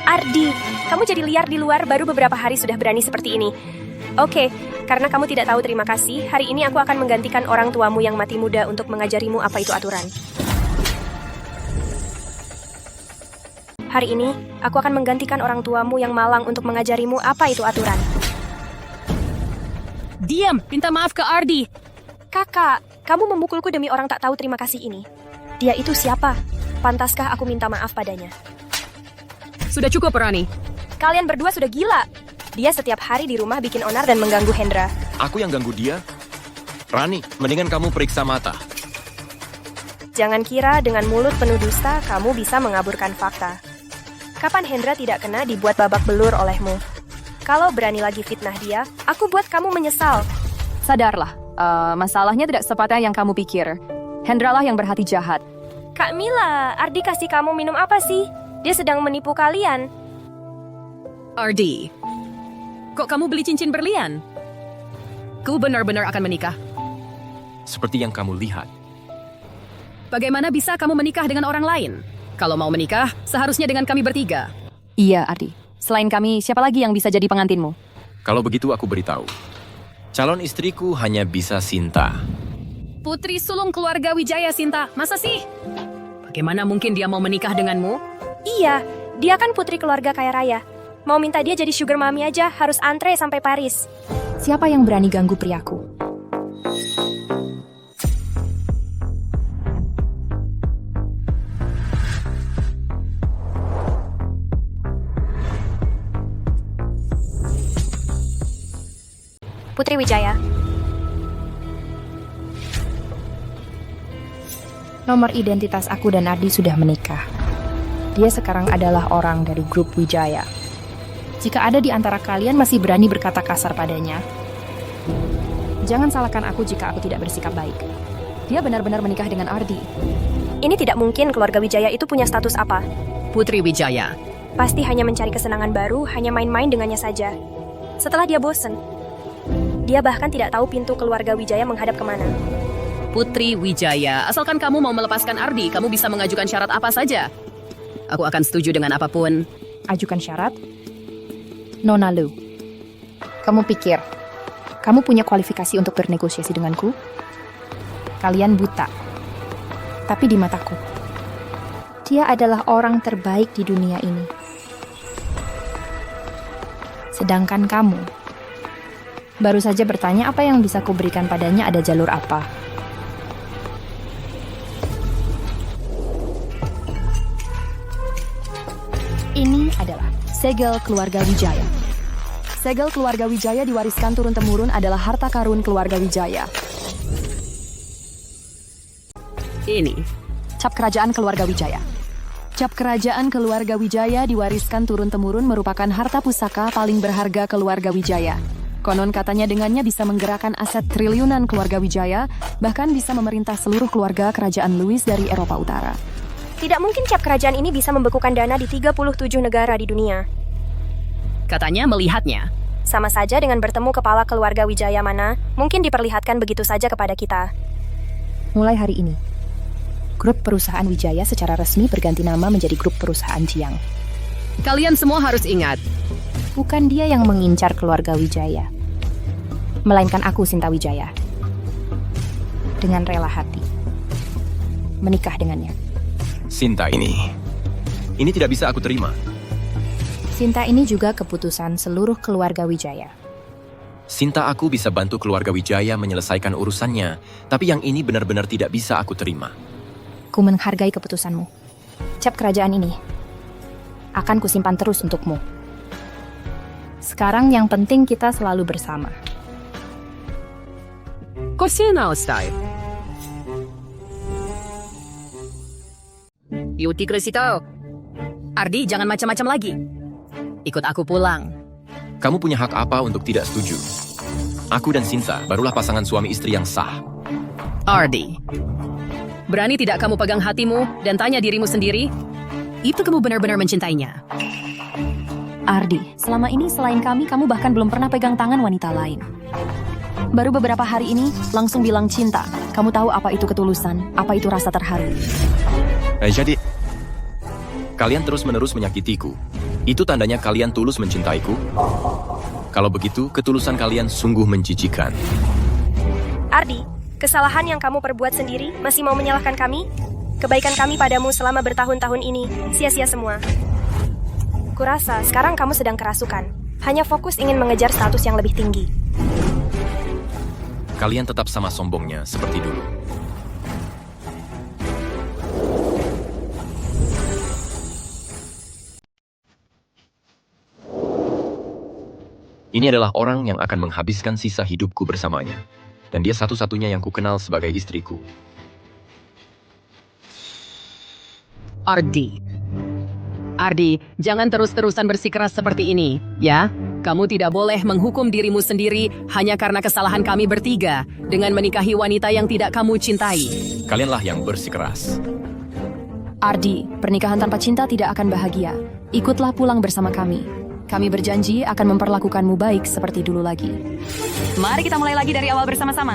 [SPEAKER 5] Ardi, kamu jadi liar di luar baru beberapa hari sudah berani seperti ini. Oke, karena kamu tidak tahu terima kasih, hari ini aku akan menggantikan orang tuamu yang mati muda untuk mengajarimu apa itu aturan. Hari ini, aku akan menggantikan orang tuamu yang malang untuk mengajarimu apa itu aturan.
[SPEAKER 4] Diam, minta maaf ke Ardi.
[SPEAKER 5] Kakak, kamu memukulku demi orang tak tahu terima kasih ini. Dia itu siapa? Pantaskah aku minta maaf padanya?
[SPEAKER 4] Sudah cukup, Rani.
[SPEAKER 5] Kalian berdua sudah gila. Dia setiap hari di rumah bikin onar dan mengganggu Hendra.
[SPEAKER 1] Aku yang ganggu dia? Rani, mendingan kamu periksa mata.
[SPEAKER 5] Jangan kira dengan mulut penuh dusta kamu bisa mengaburkan fakta. Kapan Hendra tidak kena dibuat babak belur olehmu? Kalau berani lagi fitnah dia, aku buat kamu menyesal.
[SPEAKER 6] Sadarlah, masalahnya tidak sepatah yang kamu pikir. Hendra lah yang berhati jahat.
[SPEAKER 5] Kak Mila, Ardi kasih kamu minum apa sih? Dia sedang menipu kalian.
[SPEAKER 4] Ardi, kok kamu beli cincin berlian? Kau benar-benar akan menikah?
[SPEAKER 1] Seperti yang kamu lihat.
[SPEAKER 4] Bagaimana bisa kamu menikah dengan orang lain? Kalau mau menikah, seharusnya dengan kami bertiga.
[SPEAKER 6] Iya, Ardi. Selain kami, siapa lagi yang bisa jadi pengantinmu?
[SPEAKER 1] Kalau begitu aku beritahu. Calon istriku hanya bisa Sinta.
[SPEAKER 4] Putri sulung keluarga Wijaya, Sinta. Masa sih? Bagaimana mungkin dia mau menikah denganmu?
[SPEAKER 5] Iya, dia kan putri keluarga kaya raya. Mau minta dia jadi sugar mommy aja, harus antre sampai Paris.
[SPEAKER 18] Siapa yang berani ganggu priaku?
[SPEAKER 5] Putri Wijaya.
[SPEAKER 18] Nomor identitas aku dan Ardi sudah menikah. Dia sekarang adalah orang dari grup Wijaya. Jika ada di antara kalian masih berani berkata kasar padanya, jangan salahkan aku jika aku tidak bersikap baik.
[SPEAKER 6] Dia benar-benar menikah dengan Ardi.
[SPEAKER 5] Ini tidak mungkin keluarga Wijaya itu punya status apa.
[SPEAKER 4] Putri Wijaya.
[SPEAKER 5] Pasti hanya mencari kesenangan baru, hanya main-main dengannya saja. Setelah dia bosen, dia bahkan tidak tahu pintu keluarga Wijaya menghadap kemana.
[SPEAKER 4] Putri Wijaya, asalkan kamu mau melepaskan Ardi, kamu bisa mengajukan syarat apa saja. Aku akan setuju dengan apapun.
[SPEAKER 18] Ajukan syarat? Nona Lu, kamu pikir kamu punya kualifikasi untuk bernegosiasi denganku? Kalian buta. Tapi di mataku, dia adalah orang terbaik di dunia ini. Sedangkan kamu baru saja bertanya apa yang bisa kuberikan padanya, ada jalur apa.
[SPEAKER 6] Ini adalah segel keluarga Wijaya. Segel keluarga Wijaya diwariskan turun-temurun adalah harta karun keluarga Wijaya.
[SPEAKER 4] Ini
[SPEAKER 6] cap kerajaan keluarga Wijaya. Cap kerajaan keluarga Wijaya diwariskan turun-temurun merupakan harta pusaka paling berharga keluarga Wijaya. Konon katanya dengannya bisa menggerakkan aset triliunan keluarga Wijaya, bahkan bisa memerintah seluruh keluarga kerajaan Louis dari Eropa Utara.
[SPEAKER 5] Tidak mungkin cap kerajaan ini bisa membekukan dana di 37 negara di dunia.
[SPEAKER 4] Katanya melihatnya.
[SPEAKER 5] Sama saja dengan bertemu kepala keluarga Wijaya mana, mungkin diperlihatkan begitu saja kepada kita.
[SPEAKER 18] Mulai hari ini, grup perusahaan Wijaya secara resmi berganti nama menjadi grup perusahaan Jiang.
[SPEAKER 4] Kalian semua harus ingat,
[SPEAKER 18] bukan dia yang mengincar keluarga Wijaya, melainkan aku, Sinta Wijaya. Dengan rela hati menikah dengannya.
[SPEAKER 1] Sinta ini tidak bisa aku terima.
[SPEAKER 18] Sinta ini juga keputusan seluruh keluarga Wijaya.
[SPEAKER 1] Sinta aku bisa bantu keluarga Wijaya menyelesaikan urusannya, tapi yang ini benar-benar tidak bisa aku terima.
[SPEAKER 18] Aku menghargai keputusanmu. Cap kerajaan ini akan kusimpan terus untukmu. Sekarang yang penting kita selalu bersama.
[SPEAKER 4] Yuti Krisito. Ardi, jangan macam-macam lagi. Ikut aku pulang.
[SPEAKER 1] Kamu punya hak apa untuk tidak setuju? Aku dan Sinta barulah pasangan suami istri yang sah.
[SPEAKER 4] Ardi, berani tidak kamu pegang hatimu dan tanya dirimu sendiri? Itu kamu benar-benar mencintainya.
[SPEAKER 6] Ardi, selama ini selain kami, kamu bahkan belum pernah pegang tangan wanita lain. Baru beberapa hari ini, langsung bilang cinta. Kamu tahu apa itu ketulusan, apa itu rasa terharu.
[SPEAKER 1] Jadi, kalian terus-menerus menyakitiku. Itu tandanya kalian tulus mencintaiku? Kalau begitu, ketulusan kalian sungguh menjijikan.
[SPEAKER 5] Ardi, kesalahan yang kamu perbuat sendiri masih mau menyalahkan kami? Kebaikan kami padamu selama bertahun-tahun ini sia-sia semua. Kurasa sekarang kamu sedang kerasukan. Hanya fokus ingin mengejar status yang lebih tinggi.
[SPEAKER 1] Kalian tetap sama sombongnya seperti dulu. Ini adalah orang yang akan menghabiskan sisa hidupku bersamanya. Dan dia satu-satunya yang kukenal sebagai istriku.
[SPEAKER 4] Ardi, jangan terus-terusan bersikeras seperti ini, ya? Kamu tidak boleh menghukum dirimu sendiri hanya karena kesalahan kami bertiga dengan menikahi wanita yang tidak kamu cintai.
[SPEAKER 1] Kalianlah yang bersikeras.
[SPEAKER 6] Ardi, pernikahan tanpa cinta tidak akan bahagia. Ikutlah pulang bersama kami. Kami berjanji akan memperlakukanmu baik seperti dulu lagi. Mari kita mulai lagi dari awal bersama-sama.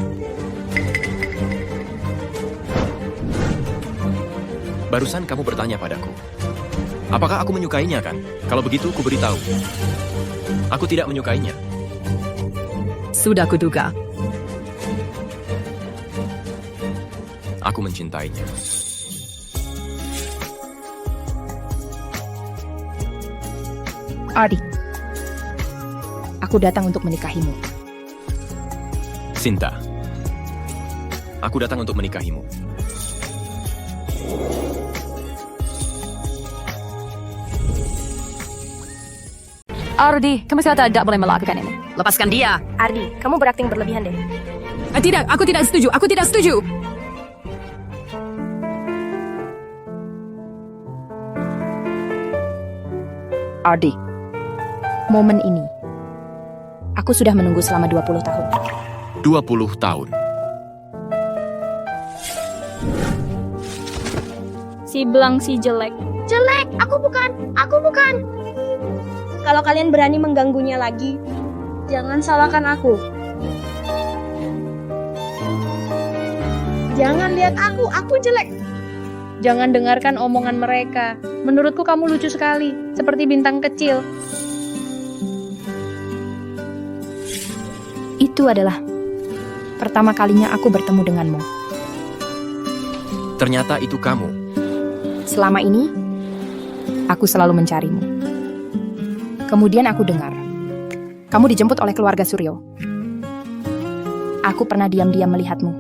[SPEAKER 1] Barusan kamu bertanya padaku, apakah aku menyukainya kan? Kalau begitu, ku beritahu. Aku tidak menyukainya.
[SPEAKER 4] Sudah kuduga.
[SPEAKER 1] Aku mencintainya.
[SPEAKER 18] Ardi, aku datang untuk menikahimu.
[SPEAKER 1] Sinta, aku datang untuk menikahimu.
[SPEAKER 6] Ardi, kamu tidak boleh melakukan ini.
[SPEAKER 4] Lepaskan dia.
[SPEAKER 5] Ardi, kamu berakting berlebihan deh.
[SPEAKER 4] Tidak, aku tidak setuju. Aku tidak setuju.
[SPEAKER 18] Ardi, momen ini aku sudah menunggu selama 20 tahun.
[SPEAKER 1] 20 tahun.
[SPEAKER 2] Si belang si jelek. Jelek, aku bukan. Kalau kalian berani mengganggunya lagi, jangan salahkan aku. Jangan lihat aku jelek. Jangan dengarkan omongan mereka. Menurutku kamu lucu sekali, seperti bintang kecil.
[SPEAKER 18] Itu adalah pertama kalinya aku bertemu denganmu.
[SPEAKER 1] Ternyata itu kamu.
[SPEAKER 18] Selama ini, aku selalu mencarimu. Kemudian aku dengar, kamu dijemput oleh keluarga Suryo. Aku pernah diam-diam melihatmu.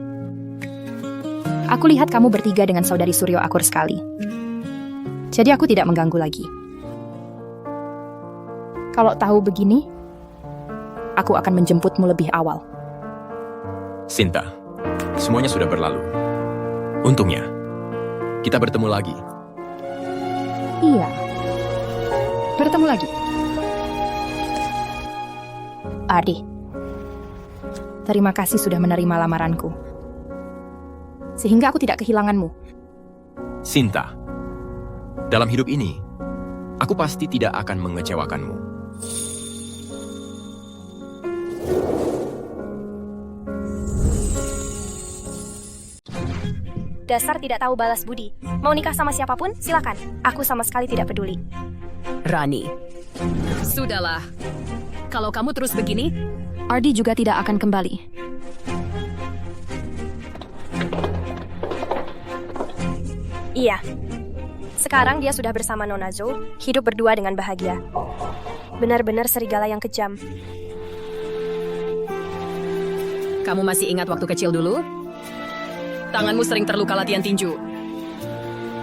[SPEAKER 18] Aku lihat kamu bertiga dengan saudari Suryo akur sekali. Jadi aku tidak mengganggu lagi. Kalau tahu begini, aku akan menjemputmu lebih awal.
[SPEAKER 1] Sinta, semuanya sudah berlalu. Untungnya, kita bertemu lagi.
[SPEAKER 18] Iya, bertemu lagi. Ardi, terima kasih sudah menerima lamaranku. Sehingga aku tidak kehilanganmu.
[SPEAKER 1] Sinta, dalam hidup ini, aku pasti tidak akan mengecewakanmu.
[SPEAKER 5] Dasar tidak tahu balas budi. Mau nikah sama siapapun, silakan. Aku sama sekali tidak peduli.
[SPEAKER 4] Rani, sudahlah. Kalau kamu terus begini,
[SPEAKER 6] Ardi juga tidak akan kembali.
[SPEAKER 5] Iya. Sekarang dia sudah bersama Nona Zhou, hidup berdua dengan bahagia. Benar-benar serigala yang kejam.
[SPEAKER 4] kamu masih ingat waktu kecil dulu? Tanganmu sering terluka latihan tinju.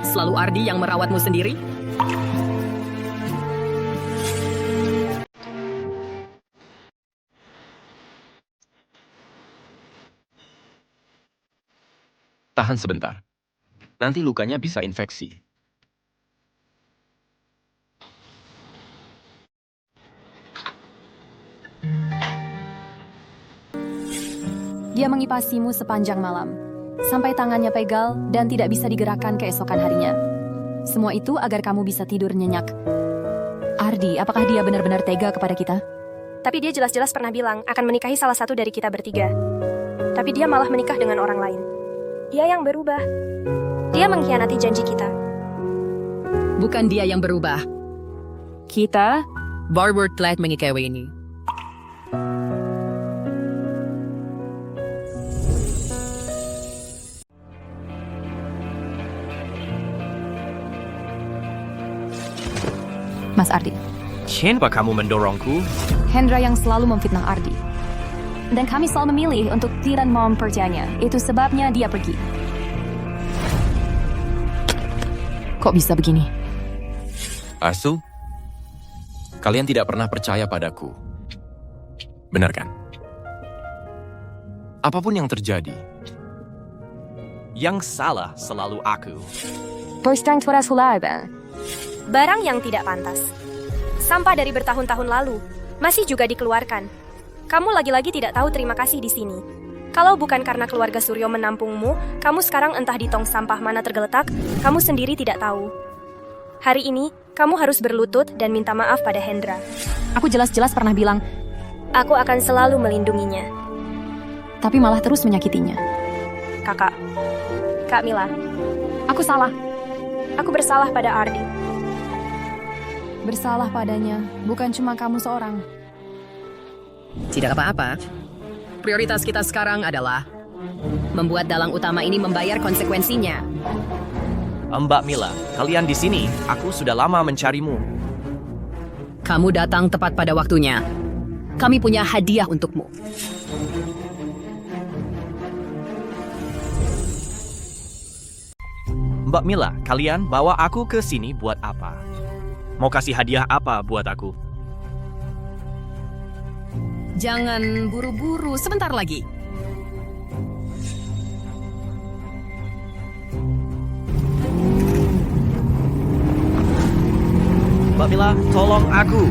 [SPEAKER 4] Selalu Ardi yang merawatmu sendiri?
[SPEAKER 1] Tahan sebentar. Nanti lukanya bisa infeksi.
[SPEAKER 6] Dia mengipasimu sepanjang malam, sampai tangannya pegal dan tidak bisa digerakkan keesokan harinya. Semua itu agar kamu bisa tidur nyenyak. Ardi, apakah dia benar-benar tega kepada kita?
[SPEAKER 5] Tapi dia jelas-jelas pernah bilang akan menikahi salah satu dari kita bertiga. Tapi dia malah menikah dengan orang lain. Dia yang berubah. Dia mengkhianati janji kita.
[SPEAKER 4] Bukan dia yang berubah.
[SPEAKER 18] Kita
[SPEAKER 4] Barbara telah mengikawi ini.
[SPEAKER 6] Mas Ardi.
[SPEAKER 7] Kenapa kamu mendorongku?
[SPEAKER 6] Hendra yang selalu memfitnah Ardi. Dan kami selalu memilih untuk tidak mempercayainya. Itu sebabnya dia pergi. Kok bisa begini?
[SPEAKER 1] Asu, kalian tidak pernah percaya padaku. Benar kan? Apapun yang terjadi,
[SPEAKER 7] yang salah selalu aku.
[SPEAKER 5] Barang yang tidak pantas. Sampah dari bertahun-tahun lalu masih juga dikeluarkan. Kamu lagi-lagi tidak tahu terima kasih di sini. Kalau bukan karena keluarga Suryo menampungmu, kamu sekarang entah di tong sampah mana tergeletak, kamu sendiri tidak tahu. Hari ini, kamu harus berlutut dan minta maaf pada Hendra.
[SPEAKER 6] Aku jelas-jelas pernah bilang,
[SPEAKER 5] aku akan selalu melindunginya.
[SPEAKER 6] Tapi malah terus menyakitinya.
[SPEAKER 5] Kakak. Kak Mila.
[SPEAKER 6] Aku salah.
[SPEAKER 5] Aku bersalah pada Ardi.
[SPEAKER 6] Bersalah padanya, bukan cuma kamu seorang.
[SPEAKER 4] Tidak apa-apa. Prioritas kita sekarang adalah membuat dalang utama ini membayar konsekuensinya.
[SPEAKER 7] Mbak Mila, kalian di sini. Aku sudah lama mencarimu.
[SPEAKER 4] Kamu datang tepat pada waktunya. Kami punya hadiah untukmu.
[SPEAKER 7] Mbak Mila, kalian bawa aku ke sini buat apa? Mau kasih hadiah apa buat aku?
[SPEAKER 4] Jangan buru-buru, sebentar lagi.
[SPEAKER 7] Mbak Mila, tolong aku.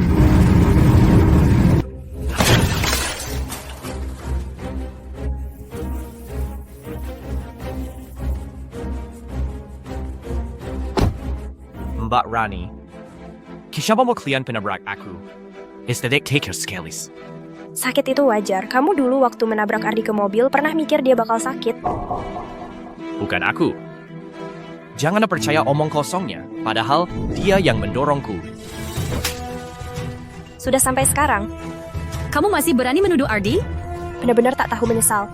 [SPEAKER 7] Mbak Rani, siapa mau kalian penabrak aku? Estetik taker sekalis.
[SPEAKER 5] Sakit itu wajar. Kamu dulu waktu menabrak Ardi ke mobil pernah mikir dia bakal sakit.
[SPEAKER 7] Bukan aku. Jangan percaya omong kosongnya, padahal dia yang mendorongku.
[SPEAKER 5] Sudah sampai sekarang.
[SPEAKER 4] Kamu masih berani menuduh Ardi?
[SPEAKER 5] Benar-benar tak tahu menyesal.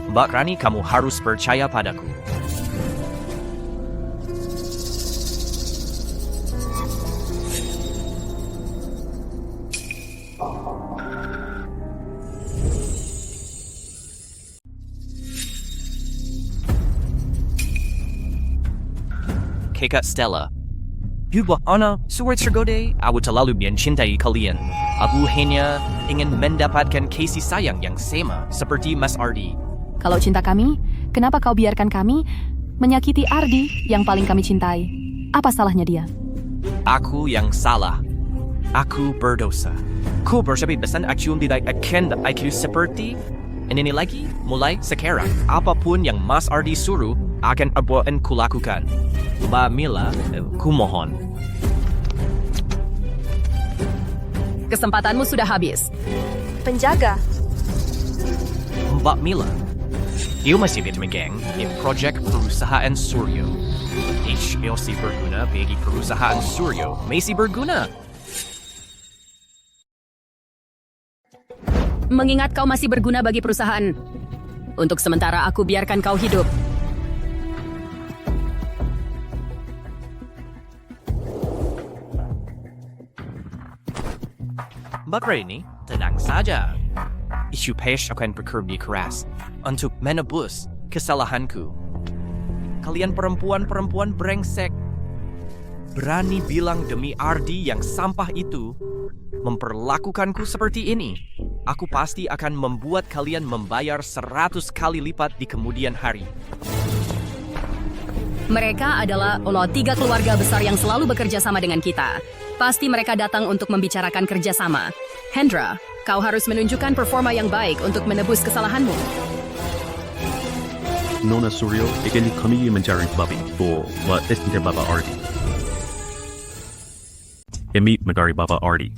[SPEAKER 7] Mbak Rani, kamu harus percaya padaku. Kak Stella. Yubah Ana, suwert sergode, aku terlalu mencintai kalian. Aku hanya ingin mendapatkan kasih sayang yang sama seperti Mas Ardi.
[SPEAKER 6] Kalau cinta kami, kenapa kau biarkan kami menyakiti Ardi yang paling kami cintai? Apa salahnya dia?
[SPEAKER 7] Aku yang salah. Aku berdosa. Ku bersebebasan aku tidak akan aku seperti ini lagi. Mulai sekarang, apapun yang Mas Ardi suruh akan ku lakukan. Mbak Mila, ku mohon.
[SPEAKER 4] Kesempatanmu sudah habis.
[SPEAKER 5] Penjaga.
[SPEAKER 7] Mbak Mila, dia masih memegang proyek perusahaan Suryo. HLC berguna bagi perusahaan Suryo. Masih berguna.
[SPEAKER 4] Mengingat kau masih berguna bagi perusahaan. Untuk sementara aku biarkan kau hidup.
[SPEAKER 7] Mbak Rani, tenang saja. Isu Pesh akan bekerja keras untuk menebus kesalahanku. kalian perempuan-perempuan brengsek. Berani bilang demi Ardi yang sampah itu memperlakukanku seperti ini. Aku pasti akan membuat kalian membayar 100 kali lipat di kemudian hari.
[SPEAKER 4] Mereka adalah 3 keluarga besar yang selalu bekerja sama dengan kita. Pasti mereka datang untuk membicarakan kerjasama. Hendra, kau harus menunjukkan performa yang baik untuk menebus kesalahanmu.
[SPEAKER 17] Nona Suryo, ikan kami mencari babi for what isn't Bapak Ardi. Kami mencari Bapak Ardi.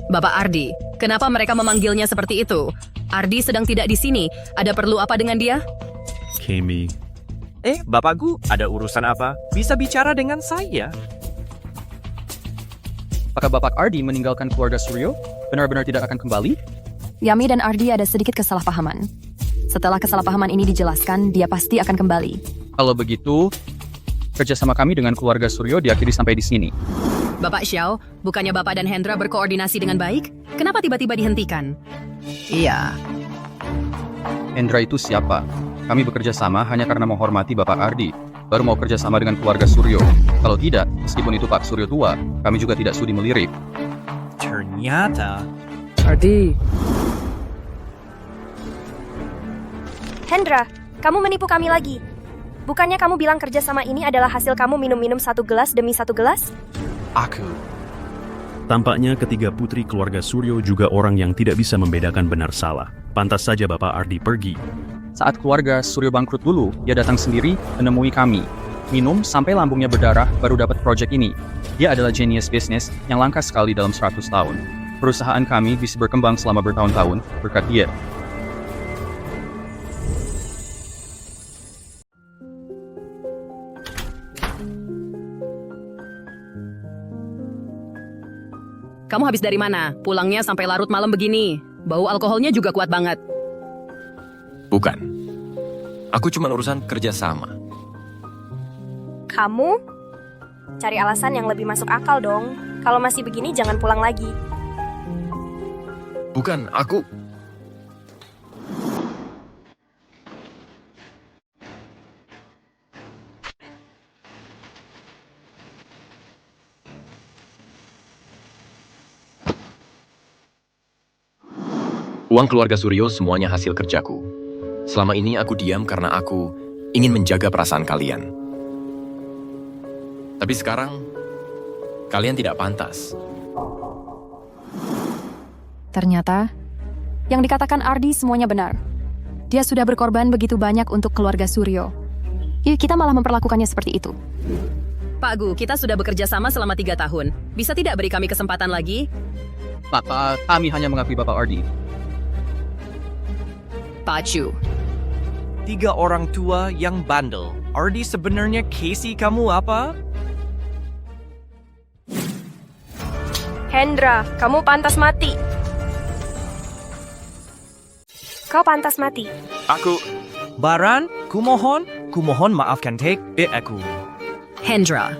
[SPEAKER 4] Bapak Ardi, kenapa mereka memanggilnya seperti itu? Ardi sedang tidak di sini. Ada perlu apa dengan dia?
[SPEAKER 17] Kami.
[SPEAKER 7] Bapakku, ada urusan apa? Bisa bicara dengan saya.
[SPEAKER 15] Apakah Bapak Ardi meninggalkan keluarga Suryo? Benar-benar tidak akan kembali?
[SPEAKER 6] Yami dan Ardi ada sedikit kesalahpahaman. Setelah kesalahpahaman ini dijelaskan, dia pasti akan kembali.
[SPEAKER 15] Kalau begitu, kerjasama kami dengan keluarga Suryo diakhiri sampai di sini.
[SPEAKER 4] Bapak Xiao, bukannya Bapak dan Hendra berkoordinasi dengan baik? Kenapa tiba-tiba dihentikan? Iya.
[SPEAKER 15] Hendra itu siapa? Kami bekerja sama hanya karena menghormati Bapak Ardi. Baru mau kerja sama dengan keluarga Suryo. Kalau tidak, meskipun itu Pak Suryo tua, kami juga tidak sudi melirik.
[SPEAKER 7] Ternyata...
[SPEAKER 5] Ardi. Hendra, kamu menipu kami lagi. Bukannya kamu bilang kerjasama ini adalah hasil kamu minum-minum 1 gelas demi 1 gelas?
[SPEAKER 17] Aku. Tampaknya ketiga putri keluarga Suryo juga orang yang tidak bisa membedakan benar salah. Pantas saja Bapak Ardi pergi.
[SPEAKER 15] Saat keluarga Suryo bangkrut dulu, dia datang sendiri menemui kami. Minum sampai lambungnya berdarah baru dapat proyek ini. Dia adalah genius bisnis yang langka sekali dalam 100 tahun. Perusahaan kami bisa berkembang selama bertahun-tahun berkat dia.
[SPEAKER 4] Kamu habis dari mana? Pulangnya sampai larut malam begini. Bau alkoholnya juga kuat banget.
[SPEAKER 1] Bukan. Aku cuma urusan kerjasama.
[SPEAKER 5] Kamu? Cari alasan yang lebih masuk akal dong. Kalau masih begini jangan pulang lagi.
[SPEAKER 1] Bukan, aku... Uang keluarga Suryo semuanya hasil kerjaku. Selama ini aku diam karena aku ingin menjaga perasaan kalian. Tapi sekarang, kalian tidak pantas.
[SPEAKER 6] Ternyata, yang dikatakan Ardi semuanya benar. Dia sudah berkorban begitu banyak untuk keluarga Suryo. Yuk kita malah memperlakukannya seperti itu.
[SPEAKER 4] Pak Gu, kita sudah bekerja sama selama 3 tahun. Bisa tidak beri kami kesempatan lagi?
[SPEAKER 15] Bapak, kami hanya mengakui Bapak Ardi.
[SPEAKER 4] Pak Chu.
[SPEAKER 7] 3 orang tua yang bandel. Ardi sebenarnya Casey kamu apa?
[SPEAKER 5] Hendra, kamu pantas mati. Kau pantas mati.
[SPEAKER 7] Aku... Baran, kumohon maafkan aku.
[SPEAKER 4] Hendra,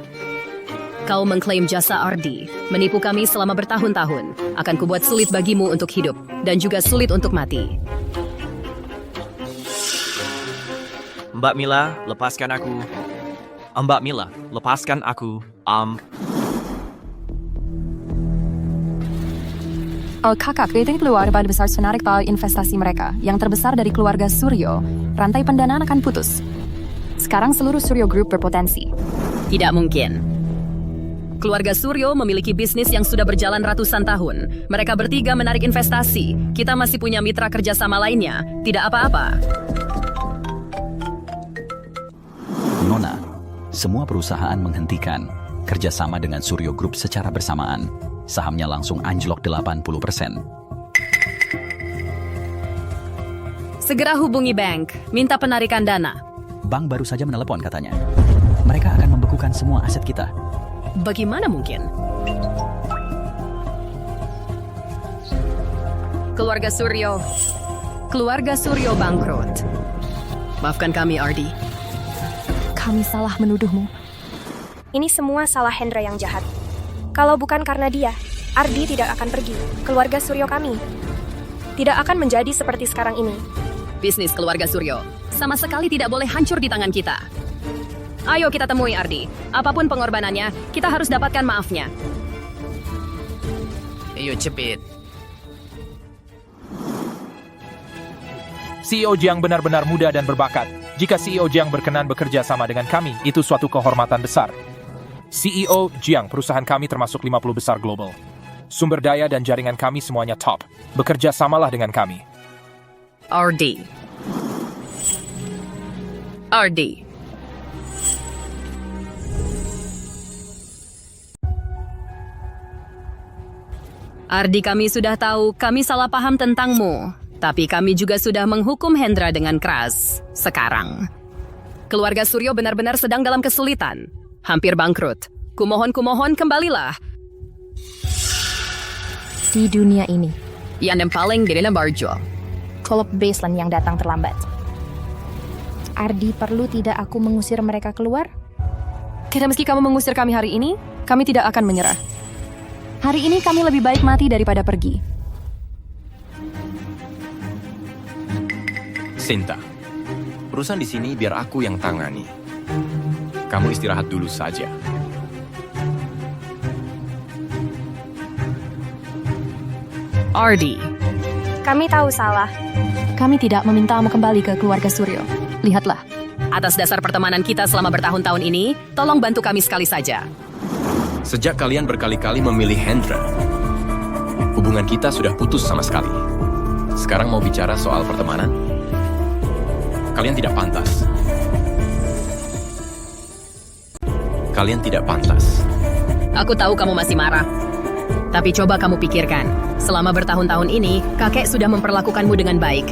[SPEAKER 4] kau mengklaim jasa Ardi, menipu kami selama bertahun-tahun. Akan kubuat sulit bagimu untuk hidup, dan juga sulit untuk mati.
[SPEAKER 7] Mbak Mila, lepaskan aku. Mbak Mila, lepaskan aku.
[SPEAKER 6] Kakak kredit keluar pada besar senarik pada investasi mereka, yang terbesar dari keluarga Suryo. Rantai pendanaan akan putus. Sekarang seluruh Suryo Group berpotensi.
[SPEAKER 4] Tidak mungkin. Keluarga Suryo memiliki bisnis yang sudah berjalan ratusan tahun. Mereka bertiga menarik investasi. Kita masih punya mitra kerjasama lainnya. Tidak apa-apa.
[SPEAKER 9] Nona, semua perusahaan menghentikan kerjasama dengan Suryo Group secara bersamaan. Sahamnya langsung anjlok 80%.
[SPEAKER 4] Segera hubungi bank, minta penarikan dana.
[SPEAKER 9] Bank baru saja menelepon katanya. Mereka akan membekukan semua aset kita.
[SPEAKER 4] Bagaimana mungkin? Keluarga Suryo bangkrut. Maafkan kami, Ardi.
[SPEAKER 6] Kami salah menuduhmu.
[SPEAKER 5] Ini semua salah Hendra yang jahat. Kalau bukan karena dia, Ardi tidak akan pergi. Keluarga Suryo kami tidak akan menjadi seperti sekarang ini.
[SPEAKER 4] Bisnis keluarga Suryo sama sekali tidak boleh hancur di tangan kita. Ayo kita temui Ardi. Apapun pengorbanannya, kita harus dapatkan maafnya.
[SPEAKER 19] Ayo cepet.
[SPEAKER 20] CEO Jiang benar-benar muda dan berbakat. Jika CEO Jiang berkenan bekerja sama dengan kami, itu suatu kehormatan besar. CEO Jiang, perusahaan kami termasuk 50 besar global. Sumber daya dan jaringan kami semuanya top. Bekerja samalah dengan kami.
[SPEAKER 4] Ardi. Ardi, kami sudah tahu kami salah paham tentangmu. Tapi kami juga sudah menghukum Hendra dengan keras. Sekarang, keluarga Suryo benar-benar sedang dalam kesulitan. Hampir bangkrut. Kumohon kembalilah.
[SPEAKER 18] Di dunia ini,
[SPEAKER 4] Yang paling Delina Barjo.
[SPEAKER 18] klub baseline yang datang terlambat. Ardi, perlu tidak aku mengusir mereka keluar?
[SPEAKER 6] Tidak meski kamu mengusir kami hari ini, kami tidak akan menyerah. Hari ini kami lebih baik mati daripada pergi.
[SPEAKER 1] Sinta, urusan di sini biar aku yang tangani. Kamu istirahat dulu saja.
[SPEAKER 4] Ardi.
[SPEAKER 5] Kami tahu salah.
[SPEAKER 6] Kami tidak memintamu kembali ke keluarga Suryo. Lihatlah.
[SPEAKER 4] Atas dasar pertemanan kita selama bertahun-tahun ini, tolong bantu kami sekali saja.
[SPEAKER 1] Sejak kalian berkali-kali memilih Hendra, hubungan kita sudah putus sama sekali. Sekarang mau bicara soal pertemanan? Kalian tidak pantas. Kalian tidak pantas.
[SPEAKER 4] Aku tahu kamu masih marah. Tapi coba kamu pikirkan, selama bertahun-tahun ini, kakek sudah memperlakukanmu dengan baik.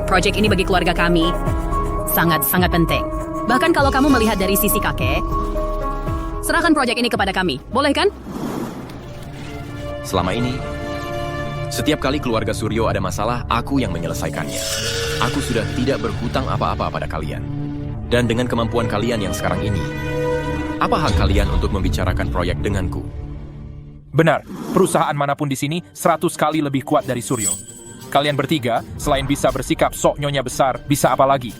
[SPEAKER 4] Proyek ini bagi keluarga kami sangat-sangat penting. Bahkan kalau kamu melihat dari sisi kakek, serahkan proyek ini kepada kami, boleh kan?
[SPEAKER 1] Selama ini, setiap kali keluarga Suryo ada masalah, aku yang menyelesaikannya. Aku sudah tidak berhutang apa-apa pada kalian. Dan dengan kemampuan kalian yang sekarang ini, apa hak kalian untuk membicarakan proyek denganku?
[SPEAKER 20] Benar, perusahaan manapun di sini 100 kali lebih kuat dari Suryo. Kalian bertiga, selain bisa bersikap sok nyonya besar, bisa apa lagi?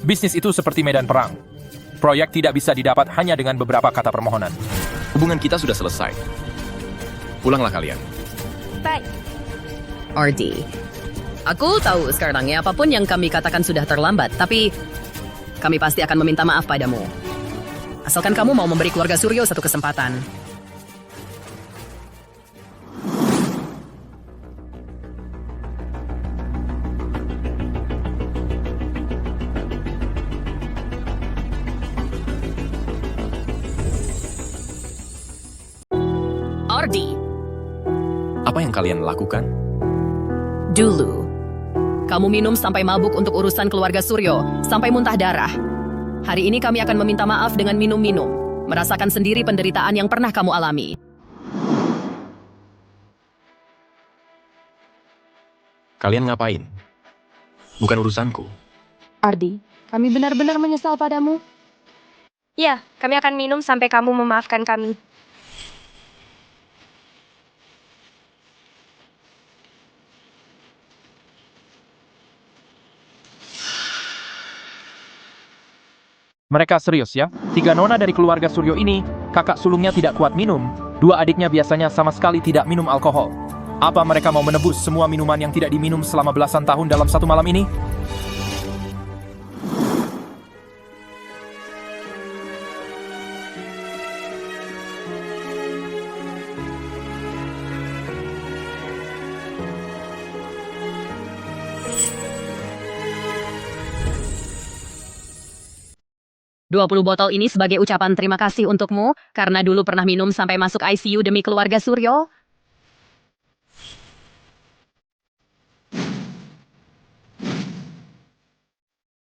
[SPEAKER 20] Bisnis itu seperti medan perang. Proyek tidak bisa didapat hanya dengan beberapa kata permohonan.
[SPEAKER 1] Hubungan kita sudah selesai. Pulanglah kalian.
[SPEAKER 5] Baik.
[SPEAKER 4] Ardi, aku tahu sekarang ya apapun yang kami katakan sudah terlambat, tapi kami pasti akan meminta maaf padamu. Asalkan kamu mau memberi keluarga Suryo satu kesempatan. Ardi,
[SPEAKER 1] Apa yang kalian lakukan?
[SPEAKER 4] dulu kamu minum sampai mabuk untuk urusan keluarga Suryo, sampai muntah darah. Hari ini kami akan meminta maaf dengan minum-minum, merasakan sendiri penderitaan yang pernah kamu alami.
[SPEAKER 1] Kalian ngapain? Bukan urusanku.
[SPEAKER 6] Ardi, kami benar-benar menyesal padamu.
[SPEAKER 5] Ya, kami akan minum sampai kamu memaafkan kami.
[SPEAKER 20] Mereka serius ya. 3 nona dari keluarga Suryo ini, kakak sulungnya tidak kuat minum. 2 adiknya biasanya sama sekali tidak minum alkohol. Apa mereka mau menebus semua minuman yang tidak diminum selama belasan tahun dalam satu malam ini?
[SPEAKER 4] $20 botol ini sebagai ucapan terima kasih untukmu, karena dulu pernah minum sampai masuk ICU demi keluarga Suryo.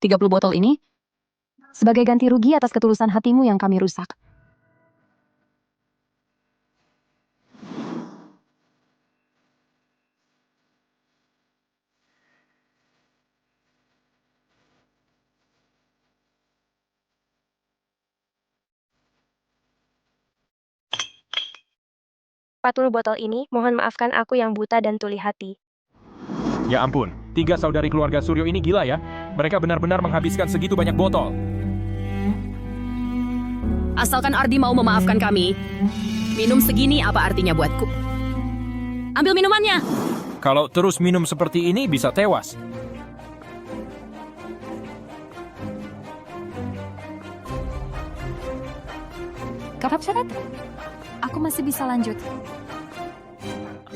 [SPEAKER 6] $30 botol ini sebagai ganti rugi atas ketulusan hatimu yang kami rusak.
[SPEAKER 5] Botol ini, mohon maafkan aku yang buta dan tuli hati.
[SPEAKER 20] Ya ampun, 3 saudari keluarga Suryo ini gila ya. Mereka benar-benar menghabiskan segitu banyak botol.
[SPEAKER 4] Asalkan Ardi mau memaafkan kami. Minum segini apa artinya buatku? Ambil minumannya.
[SPEAKER 20] Kalau terus minum seperti ini bisa tewas.
[SPEAKER 6] Kapap syarat? Aku masih bisa lanjut.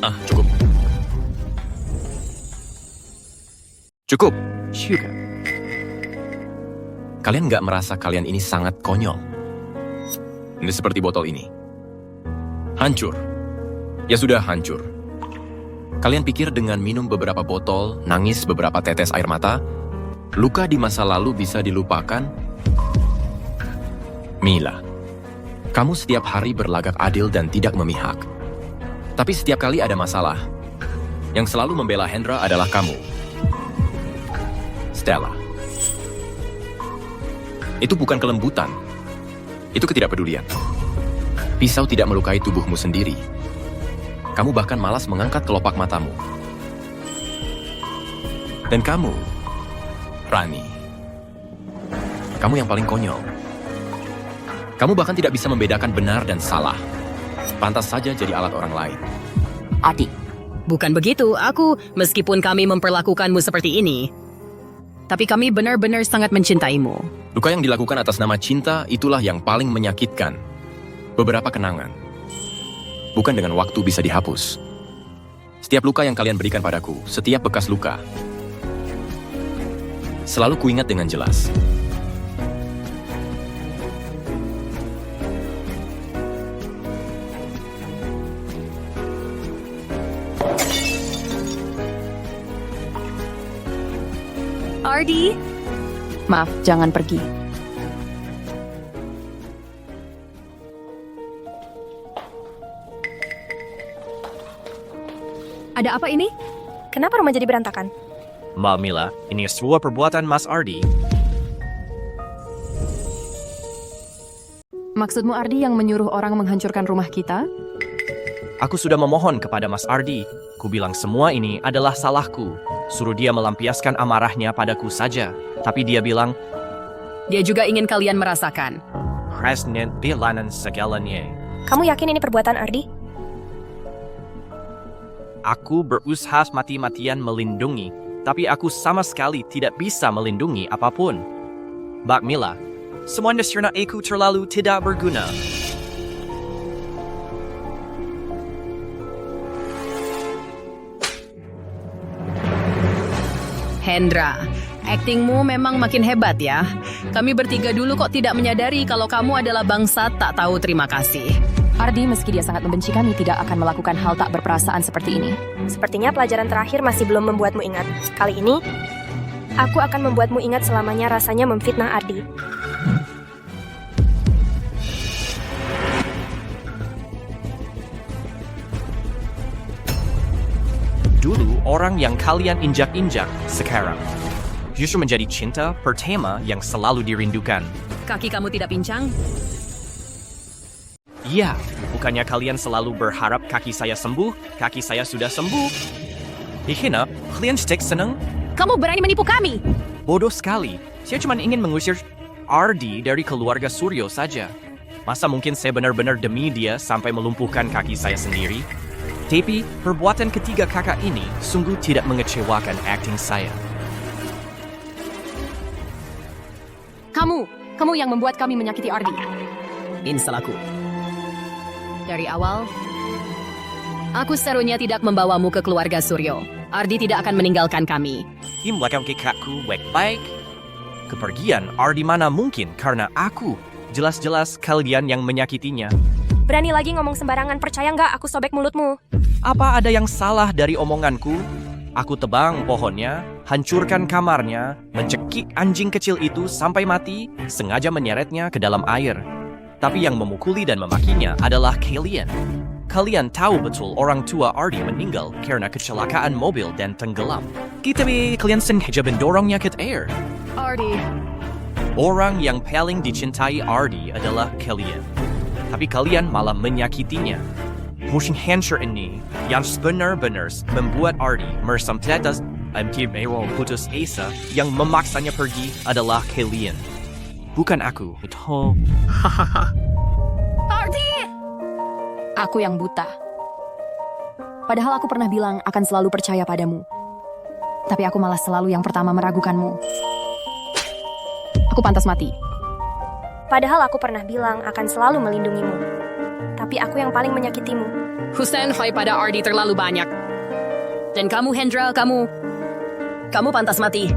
[SPEAKER 1] Cukup. Cukup. Kalian nggak merasa kalian ini sangat konyol? Ini seperti botol ini. Hancur. Ya sudah hancur. Kalian pikir dengan minum beberapa botol, nangis beberapa tetes air mata, luka di masa lalu bisa dilupakan? Mila, kamu setiap hari berlagak adil dan tidak memihak. Tapi setiap kali ada masalah, yang selalu membela Hendra adalah kamu. Stella. Itu bukan kelembutan. Itu ketidakpedulian. Pisau tidak melukai tubuhmu sendiri. Kamu bahkan malas mengangkat kelopak matamu. Dan kamu, Rani, kamu yang paling konyol. Kamu bahkan tidak bisa membedakan benar dan salah. Pantas saja jadi alat orang lain.
[SPEAKER 4] Ardi. Bukan begitu, meskipun kami memperlakukanmu seperti ini, tapi kami benar-benar sangat mencintaimu.
[SPEAKER 1] Luka yang dilakukan atas nama cinta itulah yang paling menyakitkan. Beberapa kenangan, bukan dengan waktu bisa dihapus. Setiap luka yang kalian berikan padaku, setiap bekas luka, selalu kuingat dengan jelas.
[SPEAKER 4] Ardi?
[SPEAKER 6] Maaf, jangan pergi.
[SPEAKER 4] Ada apa ini?
[SPEAKER 5] Kenapa rumah jadi berantakan?
[SPEAKER 7] Mbak Mila, ini sebuah perbuatan Mas Ardi.
[SPEAKER 6] Maksudmu Ardi yang menyuruh orang menghancurkan rumah kita?
[SPEAKER 7] Aku sudah memohon kepada Mas Ardi. Ku bilang semua ini adalah salahku. Suruh dia melampiaskan amarahnya padaku saja. Tapi dia bilang,
[SPEAKER 4] dia juga ingin kalian merasakan.
[SPEAKER 7] Presnet bilanan segalanya.
[SPEAKER 5] Kamu yakin ini perbuatan Ardi?
[SPEAKER 7] Aku berusaha mati-matian melindungi, tapi aku sama sekali tidak bisa melindungi apapun. Mbak Mila, semuanya karena aku terlalu tidak berguna.
[SPEAKER 4] Hendra, aktingmu memang makin hebat ya. Kami bertiga dulu kok tidak menyadari kalau kamu adalah bangsa tak tahu terima kasih.
[SPEAKER 6] Ardi, meski dia sangat membenci kami, tidak akan melakukan hal tak berperasaan seperti ini.
[SPEAKER 5] Sepertinya pelajaran terakhir masih belum membuatmu ingat. Kali ini, aku akan membuatmu ingat selamanya rasanya memfitnah Ardi.
[SPEAKER 7] Dulu orang yang kalian injak-injak, sekarang justru menjadi cinta pertama yang selalu dirindukan.
[SPEAKER 4] Kaki kamu tidak pincang?
[SPEAKER 7] Iya, bukannya kalian selalu berharap kaki saya sembuh, kaki saya sudah sembuh. Dihina, kalian stek seneng?
[SPEAKER 4] Kamu berani menipu kami?
[SPEAKER 7] Bodoh sekali, saya cuma ingin mengusir Ardi dari keluarga Suryo saja. Masa mungkin saya benar-benar demi dia sampai melumpuhkan kaki saya sendiri? Tapi, perbuatan ketiga kakak ini sungguh tidak mengecewakan akting saya.
[SPEAKER 6] Kamu yang membuat kami menyakiti Ardi.
[SPEAKER 4] Ini salahku. Dari awal, aku serunya tidak membawamu ke keluarga Suryo. Ardi tidak akan meninggalkan kami.
[SPEAKER 7] Tim belakang kakakku baik-baik. Kepergian Ardi mana mungkin karena aku. Jelas-jelas kalian yang menyakitinya.
[SPEAKER 5] Berani lagi ngomong sembarangan, percaya nggak aku sobek mulutmu?
[SPEAKER 7] Apa ada yang salah dari omonganku? Aku tebang pohonnya, hancurkan kamarnya, mencekik anjing kecil itu sampai mati, sengaja menyeretnya ke dalam air. Tapi yang memukuli dan memakinya adalah kalian. Kalian tahu betul orang tua Ardi meninggal karena kecelakaan mobil dan tenggelam. Kalian sengaja mendorongnya ke air.
[SPEAKER 4] Ardi.
[SPEAKER 7] Orang yang paling dicintai Ardi adalah kalian. Tapi kalian malah menyakitinya. Musim hancur ini yang benar-benar membuat Ardi mersampetas Mero putus asa yang memaksanya pergi adalah kalian. Bukan aku. Hahaha.
[SPEAKER 6] Aku yang buta. Padahal aku pernah bilang akan selalu percaya padamu. Tapi aku malah selalu yang pertama meragukanmu. Aku pantas mati.
[SPEAKER 5] Padahal aku pernah bilang akan selalu melindungimu. Tapi aku yang paling menyakitimu.
[SPEAKER 4] Hussein, hai pada Ardi terlalu banyak. Dan kamu, Hendra, kamu pantas mati.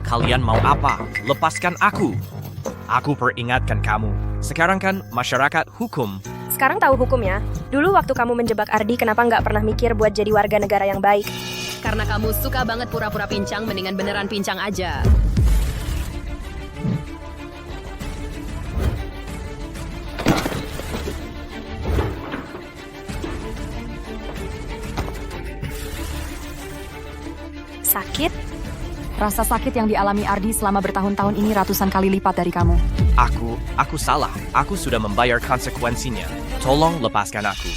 [SPEAKER 7] Kalian mau apa? Lepaskan aku. Aku peringatkan kamu. Sekarang kan masyarakat hukum.
[SPEAKER 5] Sekarang tahu hukumnya. Dulu waktu kamu menjebak Ardi, kenapa nggak pernah mikir buat jadi warga negara yang baik?
[SPEAKER 4] Karena kamu suka banget pura-pura pincang, mendingan beneran pincang aja.
[SPEAKER 5] Sakit?
[SPEAKER 6] Rasa sakit yang dialami Ardi selama bertahun-tahun ini ratusan kali lipat dari kamu.
[SPEAKER 7] Aku salah. Aku sudah membayar konsekuensinya. Tolong lepaskan aku.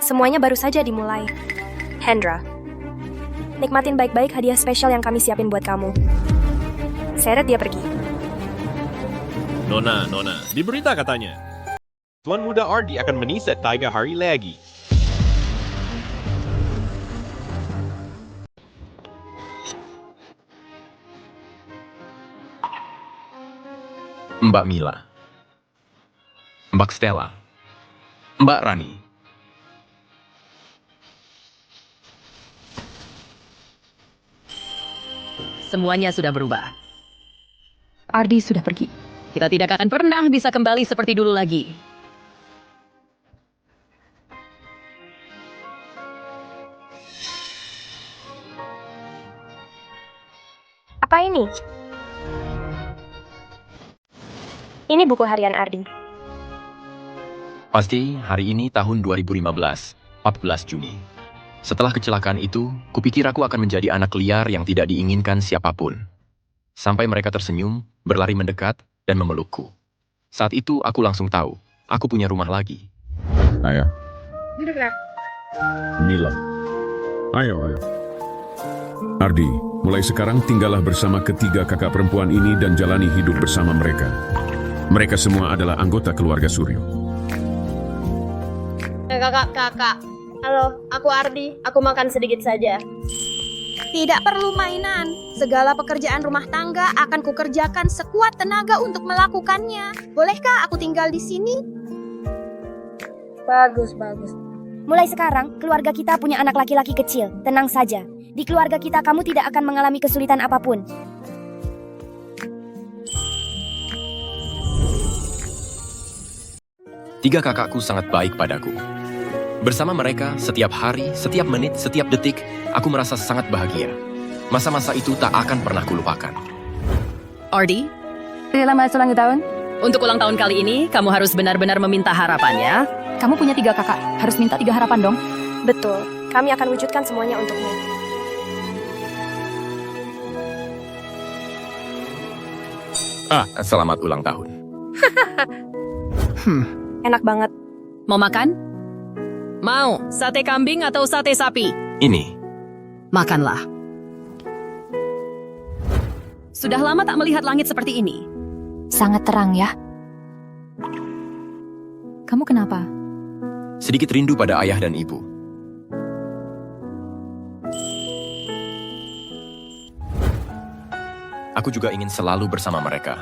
[SPEAKER 5] Semuanya baru saja dimulai. Hendra, nikmatin baik-baik hadiah spesial yang kami siapin buat kamu. Seret dia pergi.
[SPEAKER 19] Nona, di berita katanya, Tuan Muda Ardi akan menisat 3 hari lagi.
[SPEAKER 1] Mbak Mila, Mbak Stella, Mbak Rani.
[SPEAKER 4] Semuanya sudah berubah.
[SPEAKER 18] Ardi sudah pergi.
[SPEAKER 4] Kita tidak akan pernah bisa kembali seperti dulu lagi.
[SPEAKER 5] Apa ini? Ini buku harian Ardi.
[SPEAKER 1] Pasti hari ini tahun 2015, 14 Juni. Setelah kecelakaan itu, kupikir aku akan menjadi anak liar yang tidak diinginkan siapapun. Sampai mereka tersenyum, berlari mendekat, dan memelukku. Saat itu aku langsung tahu, aku punya rumah lagi.
[SPEAKER 10] Ayah, Mila. Ayo. Ardi, mulai sekarang tinggallah bersama ketiga kakak perempuan ini dan jalani hidup bersama mereka. Mereka semua adalah anggota keluarga Suryo.
[SPEAKER 12] Kakak. Halo, aku Ardi. Aku makan sedikit saja. Tidak perlu mainan. Segala pekerjaan rumah tangga akan kukerjakan sekuat tenaga untuk melakukannya. Bolehkah aku tinggal di sini?
[SPEAKER 2] Bagus. Mulai sekarang, keluarga kita punya anak laki-laki kecil. Tenang saja. Di keluarga kita kamu tidak akan mengalami kesulitan apapun.
[SPEAKER 1] Tiga kakakku sangat baik padaku. Bersama mereka, setiap hari, setiap menit, setiap detik, aku merasa sangat bahagia. Masa-masa itu tak akan pernah kulupakan.
[SPEAKER 4] Ardi,
[SPEAKER 6] Selamat ulang tahun.
[SPEAKER 4] untuk ulang tahun kali ini, kamu harus benar-benar meminta harapan ya.
[SPEAKER 6] Kamu punya 3 kakak, harus minta 3 harapan dong.
[SPEAKER 5] Betul, kami akan wujudkan semuanya untukmu.
[SPEAKER 1] Selamat ulang tahun.
[SPEAKER 5] Enak banget.
[SPEAKER 4] Mau makan? Mau sate kambing atau sate sapi?
[SPEAKER 1] Ini.
[SPEAKER 4] Makanlah. Sudah lama tak melihat langit seperti ini.
[SPEAKER 18] Sangat terang ya.
[SPEAKER 6] Kamu kenapa?
[SPEAKER 1] Sedikit rindu pada ayah dan ibu. Aku juga ingin selalu bersama mereka.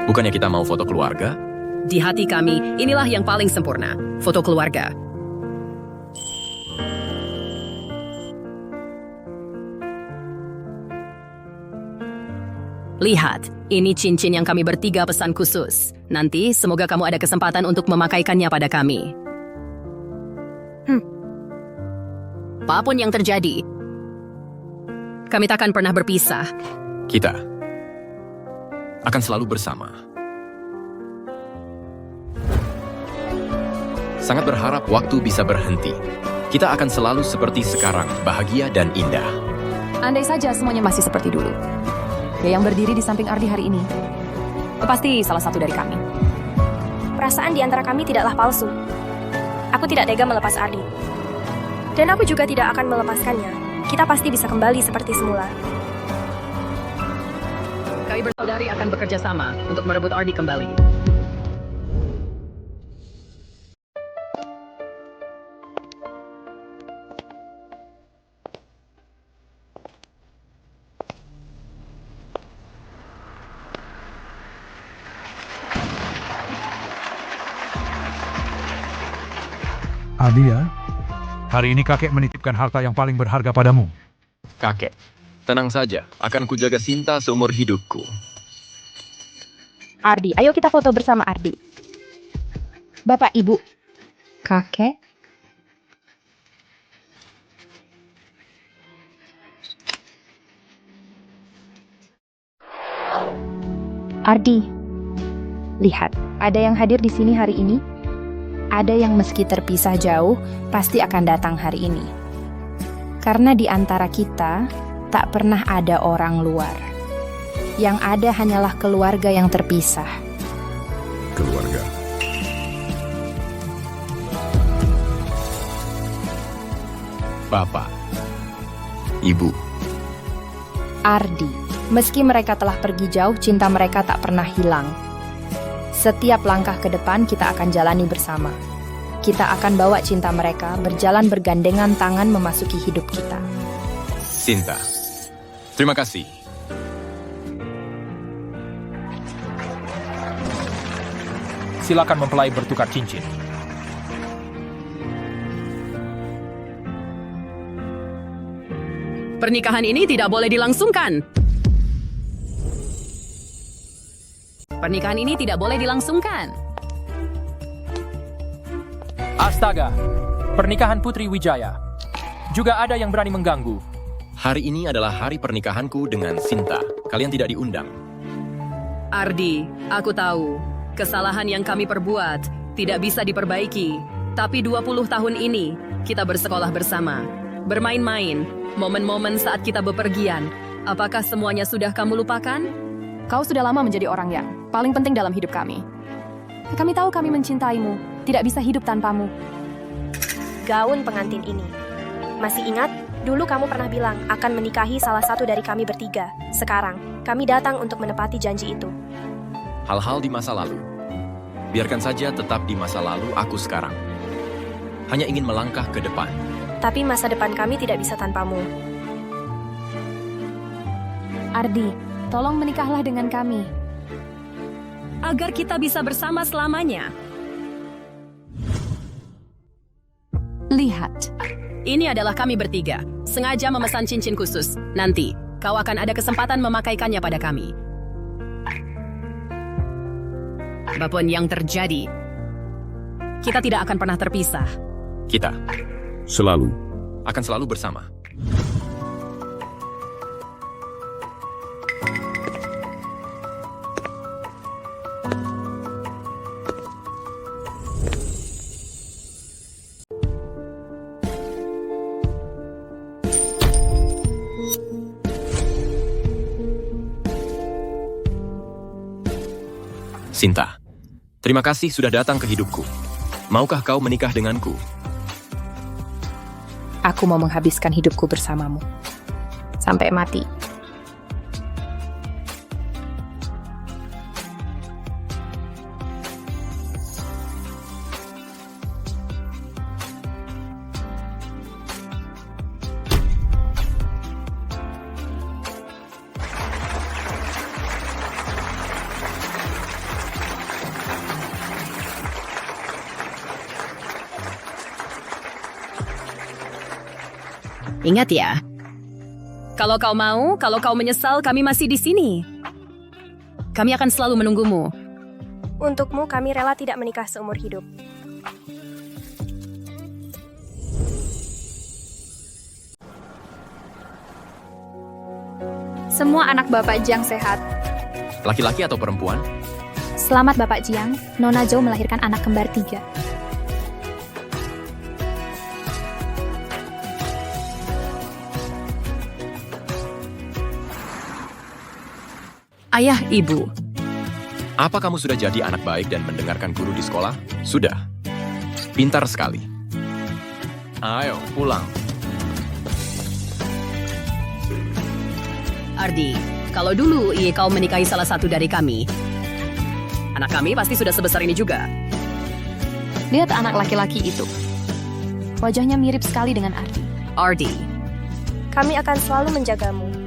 [SPEAKER 1] Bukannya kita mau foto keluarga?
[SPEAKER 4] Di hati kami, inilah yang paling sempurna. Foto keluarga. Lihat, ini cincin yang kami bertiga pesan khusus. Nanti, semoga kamu ada kesempatan untuk memakaikannya pada kami. Apapun yang terjadi, kami takkan pernah berpisah.
[SPEAKER 1] Kita akan selalu bersama. Sangat berharap waktu bisa berhenti. Kita akan selalu seperti sekarang, bahagia dan indah.
[SPEAKER 6] Andai saja semuanya masih seperti dulu. Ya, yang berdiri di samping Ardi hari ini pasti salah satu dari kami.
[SPEAKER 5] Perasaan di antara kami tidaklah palsu. Aku tidak tega melepas Ardi. Dan aku juga tidak akan melepaskannya. Kita pasti bisa kembali seperti semula.
[SPEAKER 4] Kami bersaudari akan bekerja sama untuk merebut Ardi kembali.
[SPEAKER 8] Adia, hari ini kakek menitipkan harta yang paling berharga padamu.
[SPEAKER 1] Kakek, tenang saja, akan kujaga Sinta seumur hidupku.
[SPEAKER 18] Ardi, ayo kita foto bersama Ardi. Bapak, Ibu, kakek. Ardi, lihat, ada yang hadir di sini hari ini. Ada yang meski terpisah jauh, pasti akan datang hari ini. Karena di antara kita, tak pernah ada orang luar. Yang ada hanyalah keluarga yang terpisah.
[SPEAKER 10] Keluarga.
[SPEAKER 1] Bapak, Ibu,
[SPEAKER 18] Ardi, meski mereka telah pergi jauh, cinta mereka tak pernah hilang. Setiap langkah ke depan kita akan jalani bersama. Kita akan bawa cinta mereka berjalan bergandengan tangan memasuki hidup kita.
[SPEAKER 1] Sinta, terima kasih.
[SPEAKER 20] Silakan mempelai bertukar cincin.
[SPEAKER 4] Pernikahan ini tidak boleh dilangsungkan. Pernikahan ini tidak boleh dilangsungkan.
[SPEAKER 20] Astaga, pernikahan Putri Wijaya. Juga ada yang berani mengganggu.
[SPEAKER 1] Hari ini adalah hari pernikahanku dengan Sinta. Kalian tidak diundang.
[SPEAKER 4] Ardi, aku tahu, kesalahan yang kami perbuat tidak bisa diperbaiki. Tapi 20 tahun ini, kita bersekolah bersama. Bermain-main, momen-momen saat kita bepergian. Apakah semuanya sudah kamu lupakan?
[SPEAKER 6] Kau sudah lama menjadi orang yang paling penting dalam hidup kami. Kami tahu kami mencintaimu, tidak bisa hidup tanpamu.
[SPEAKER 5] Gaun pengantin ini. Masih ingat? Dulu kamu pernah bilang akan menikahi salah satu dari kami bertiga. Sekarang, kami datang untuk menepati janji itu.
[SPEAKER 1] Hal-hal di masa lalu. Biarkan saja tetap di masa lalu aku sekarang. Hanya ingin melangkah ke depan.
[SPEAKER 5] Tapi masa depan kami tidak bisa tanpamu.
[SPEAKER 6] Ardi, tolong menikahlah dengan kami.
[SPEAKER 4] Agar kita bisa bersama selamanya.
[SPEAKER 6] Lihat.
[SPEAKER 4] Ini adalah kami bertiga. Sengaja memesan cincin khusus. Nanti, kau akan ada kesempatan memakaikannya pada kami. Apapun yang terjadi, kita tidak akan pernah terpisah.
[SPEAKER 1] Kita
[SPEAKER 10] Selalu.
[SPEAKER 1] akan selalu bersama. Sinta, terima kasih sudah datang ke hidupku. Maukah kau menikah denganku?
[SPEAKER 18] Aku mau menghabiskan hidupku bersamamu. Sampai mati.
[SPEAKER 4] Ingat ya, kalau kau mau, kalau kau menyesal, kami masih di sini. Kami akan selalu menunggumu.
[SPEAKER 5] Untukmu, kami rela tidak menikah seumur hidup.
[SPEAKER 2] Semua anak Bapak Jiang sehat.
[SPEAKER 1] Laki-laki atau perempuan?
[SPEAKER 2] Selamat Bapak Jiang, Nona Zhou melahirkan anak kembar 3.
[SPEAKER 4] Ayah, Ibu.
[SPEAKER 1] Apa kamu sudah jadi anak baik dan mendengarkan guru di sekolah? Sudah. Pintar sekali. Ayo, pulang.
[SPEAKER 4] Ardi, kalau dulu kau menikahi salah satu dari kami, anak kami pasti sudah sebesar ini juga.
[SPEAKER 6] Lihat anak laki-laki itu. Wajahnya mirip sekali dengan Ardi.
[SPEAKER 4] Ardi.
[SPEAKER 5] Kami akan selalu menjagamu.